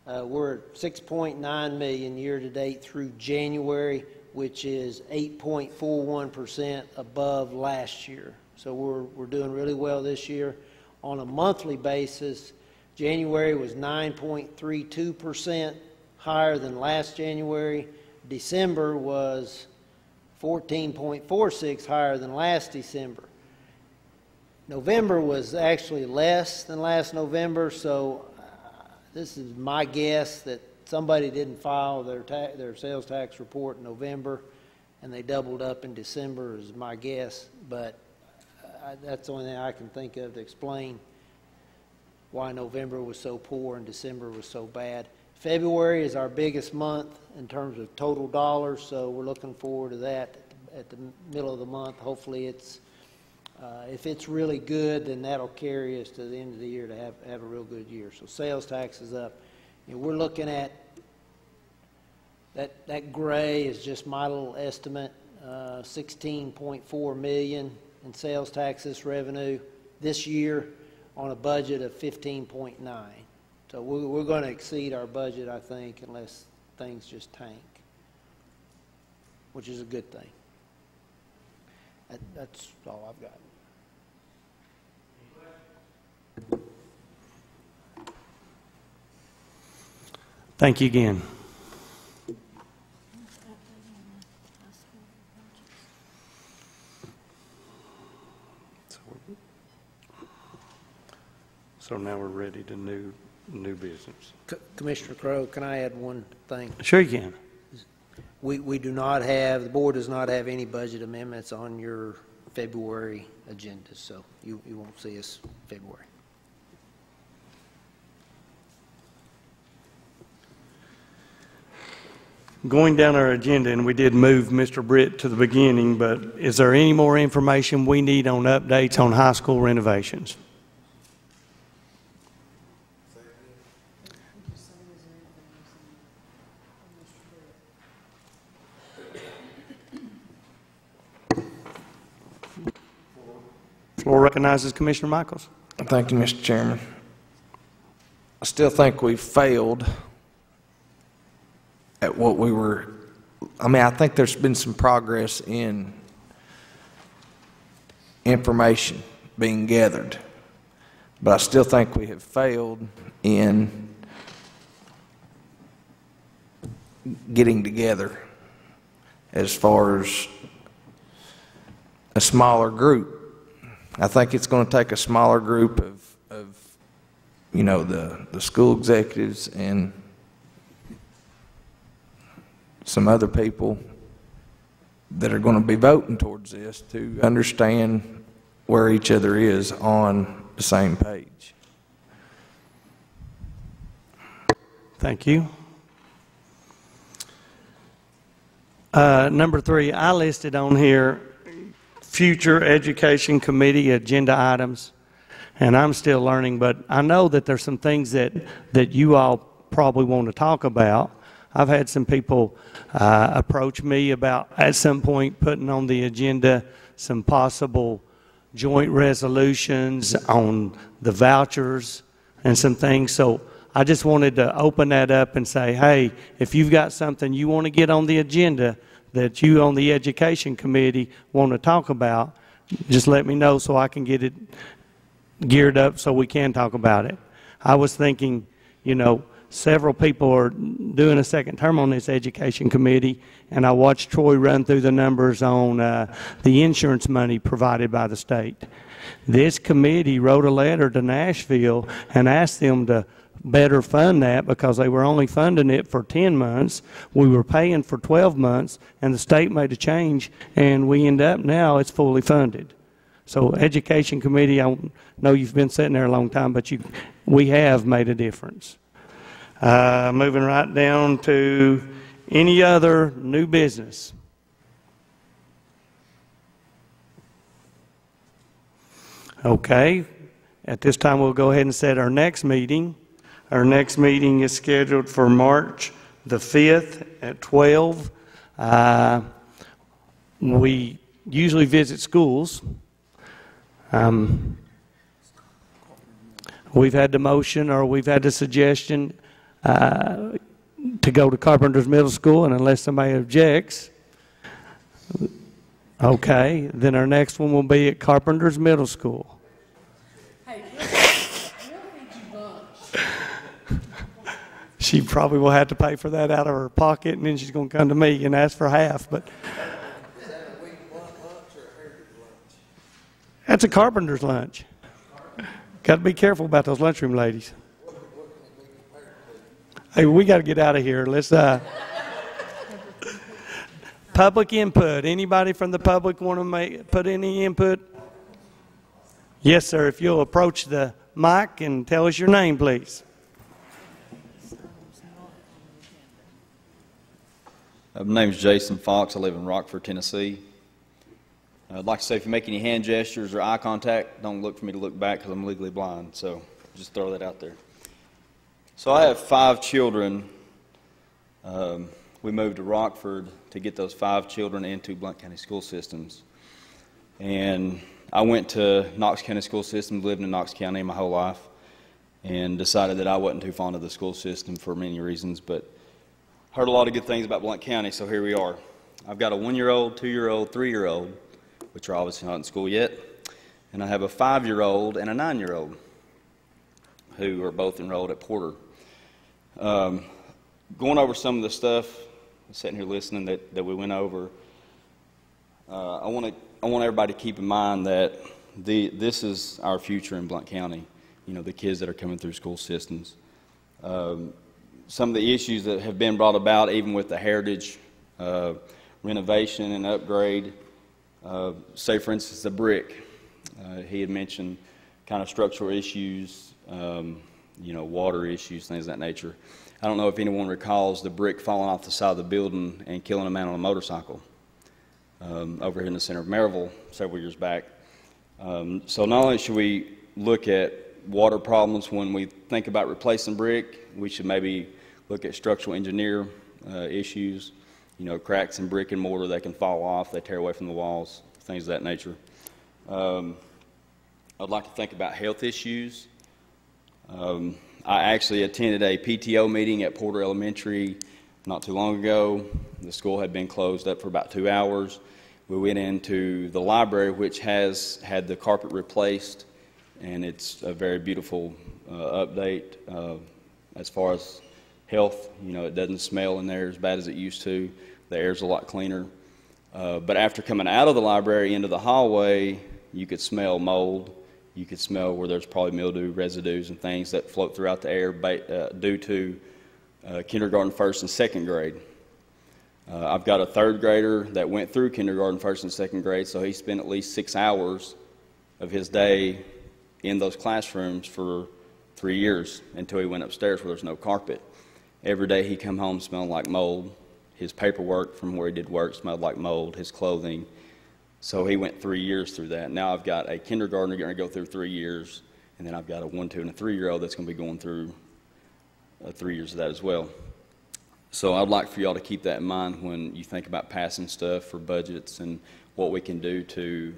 We're at 6.9 million year to date through January, which is 8.41% above last year. So we're doing really well this year. On a monthly basis, January was 9.32% higher than last January. December was 14.46 higher than last December. November was actually less than last November, so this is my guess that somebody didn't file their sales tax report in November, and they doubled up in December is my guess, but that's the only thing I can think of to explain why November was so poor and December was so bad. February is our biggest month in terms of total dollars, so we're looking forward to that at the middle of the month. Hopefully it's, if it's really good, then that'll carry us to the end of the year to have a real good year. So sales tax is up. And we're looking at, that gray is just my little estimate, 16.4 million in sales taxes revenue this year on a budget of 15.9. So we're going to exceed our budget, I think, unless things just tank, which is a good thing. That's all I've got. Thank you again. So now we're ready to new business. Commissioner Crowe, can I add one thing? Sure you can. We do not have, the board does not have any budget amendments on your February agenda, so you won't see us in February. Going down our agenda, and we did move Mr. Britt to the beginning, but is there any more information we need on updates on high school renovations? Floor recognizes Commissioner Michaels. Thank you, Mr. Chairman. I still think we failed at what we were, I think there's been some progress in information being gathered, but I still think we have failed in getting together as far as a smaller group. I think it's going to take a smaller group of you know, the school executives and some other people that are going to be voting towards this to understand where each other is on the same page. Thank you. Number 3, I listed on here future education committee agenda items, and I'm still learning, but I know that there's some things that you all probably want to talk about. I've had some people approach me about at some point putting on the agenda some possible joint resolutions on the vouchers and some things. So I just wanted to open that up and say, hey, if you've got something you want to get on the agenda that you on the education committee want to talk about, just let me know so I can get it geared up so we can talk about it. I was thinking, you know, several people are doing a second term on this education committee, and I watched Troy run through the numbers on the insurance money provided by the state. This committee wrote a letter to Nashville and asked them to better fund that because they were only funding it for 10 months. We were paying for 12 months, and the state made a change, and we end up now it's fully funded. So education committee, I know you've been sitting there a long time, but we have made a difference. Moving right down to any other new business. Okay, at this time we'll go ahead and set our next meeting. Our next meeting is scheduled for March the 5th at 12. We usually visit schools. We've had the motion, or we've had the suggestion to go to Carpenter's Middle School, and unless somebody objects, okay, then our next one will be at Carpenter's Middle School. Hey, She probably will have to pay for that out of her pocket, and then she's going to come to me and ask for half. But that's a carpenter's lunch. Got to be careful about those lunchroom ladies. Hey, we got to get out of here. Let's public input. Anybody from the public want to put any input? Yes, sir. If you'll approach the mic and tell us your name, please. My name is Jason Fox. I live in Rockford, Tennessee. I'd like to say if you make any hand gestures or eye contact, don't look for me to look back because I'm legally blind. So just throw that out there. So I have 5 children. We moved to Rockford to get those 5 children into Blount County school systems. And I went to Knox County school system, lived in Knox County my whole life, and decided that I wasn't too fond of the school system for many reasons, but heard a lot of good things about Blount County, so here we are. I've got a 1-year-old, 2-year-old, 3-year-old, which are obviously not in school yet, and I have a 5-year-old and a 9-year-old who are both enrolled at Porter. Going over some of the stuff, sitting here listening that we went over, I want everybody to keep in mind that this is our future in Blount County, you know, the kids that are coming through school systems. Some of the issues that have been brought about, even with the heritage renovation and upgrade, say for instance the brick. He had mentioned kind of structural issues, you know, water issues, things of that nature. I don't know if anyone recalls the brick falling off the side of the building and killing a man on a motorcycle over here in the center of Maryville several years back. So not only should we look at water problems when we think about replacing brick, we should maybe look at structural engineer issues, you know, cracks in brick and mortar that can fall off, they tear away from the walls, things of that nature. I'd like to think about health issues. I actually attended a PTO meeting at Porter Elementary not too long ago. The school had been closed up for about 2 hours. We went into the library, which has had the carpet replaced, and it's a very beautiful update as far as health. You know, it doesn't smell in there as bad as it used to. The air's a lot cleaner. But after coming out of the library into the hallway, you could smell mold. You could smell where there's probably mildew, residues, and things that float throughout the air due to kindergarten, first, and second grade. I've got a third grader that went through kindergarten, first, and second grade, so he spent at least 6 hours of his day in those classrooms for 3 years until he went upstairs where there's no carpet. Every day he come home smelling like mold. His paperwork from where he did work smelled like mold, his clothing. So he went 3 years through that. Now I've got a kindergartner going to go through 3 years, and then I've got a 1, 2, and a 3-year-old that's going to be going through 3 years of that as well. So I'd like for y'all to keep that in mind when you think about passing stuff for budgets and what we can do to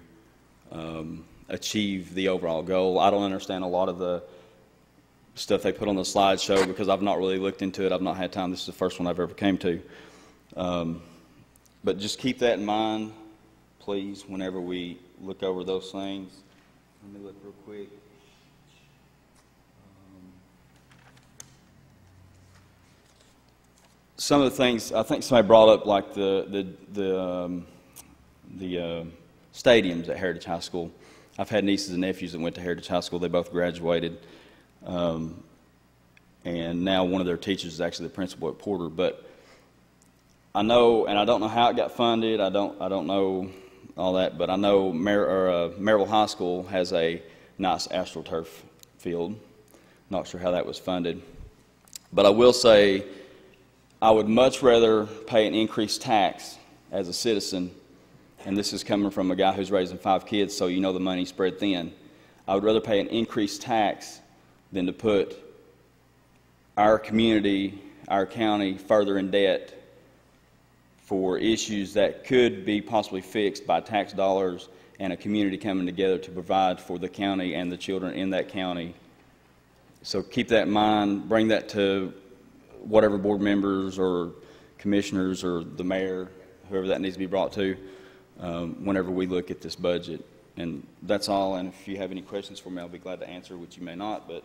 achieve the overall goal. I don't understand a lot of the stuff they put on the slideshow because I've not really looked into it. I've not had time. This is the first one I've ever came to. But just keep that in mind, please, whenever we look over those things. Let me look real quick. Some of the things, I think somebody brought up, like the stadiums at Heritage High School. I've had nieces and nephews that went to Heritage High School. They both graduated. And now one of their teachers is actually the principal at Porter. But I know, and I don't know how it got funded. I don't know all that. But I know Maryville High School has a nice AstroTurf field. Not sure how that was funded. But I will say, I would much rather pay an increased tax as a citizen, and this is coming from a guy who's raising 5 kids, so you know the money's spread thin. I would rather pay an increased tax than to put our community, our county, further in debt for issues that could be possibly fixed by tax dollars and a community coming together to provide for the county and the children in that county. So keep that in mind, bring that to whatever board members or commissioners or the mayor, whoever that needs to be brought to, whenever we look at this budget. And that's all, and if you have any questions for me, I'll be glad to answer, which you may not, but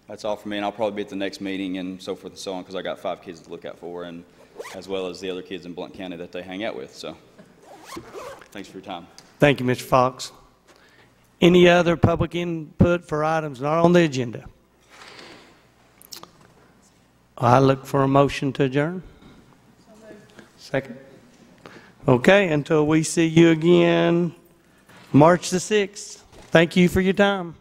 that's all for me, and I'll probably be at the next meeting and so forth and so on, because I got 5 kids to look out for, and as well as the other kids in Blount County that they hang out with. So thanks for your time. Thank you, Mr. Fox. Any other public input for items not on the agenda? I look for a motion to adjourn. Second. Okay, until we see you again March the 6th. Thank you for your time.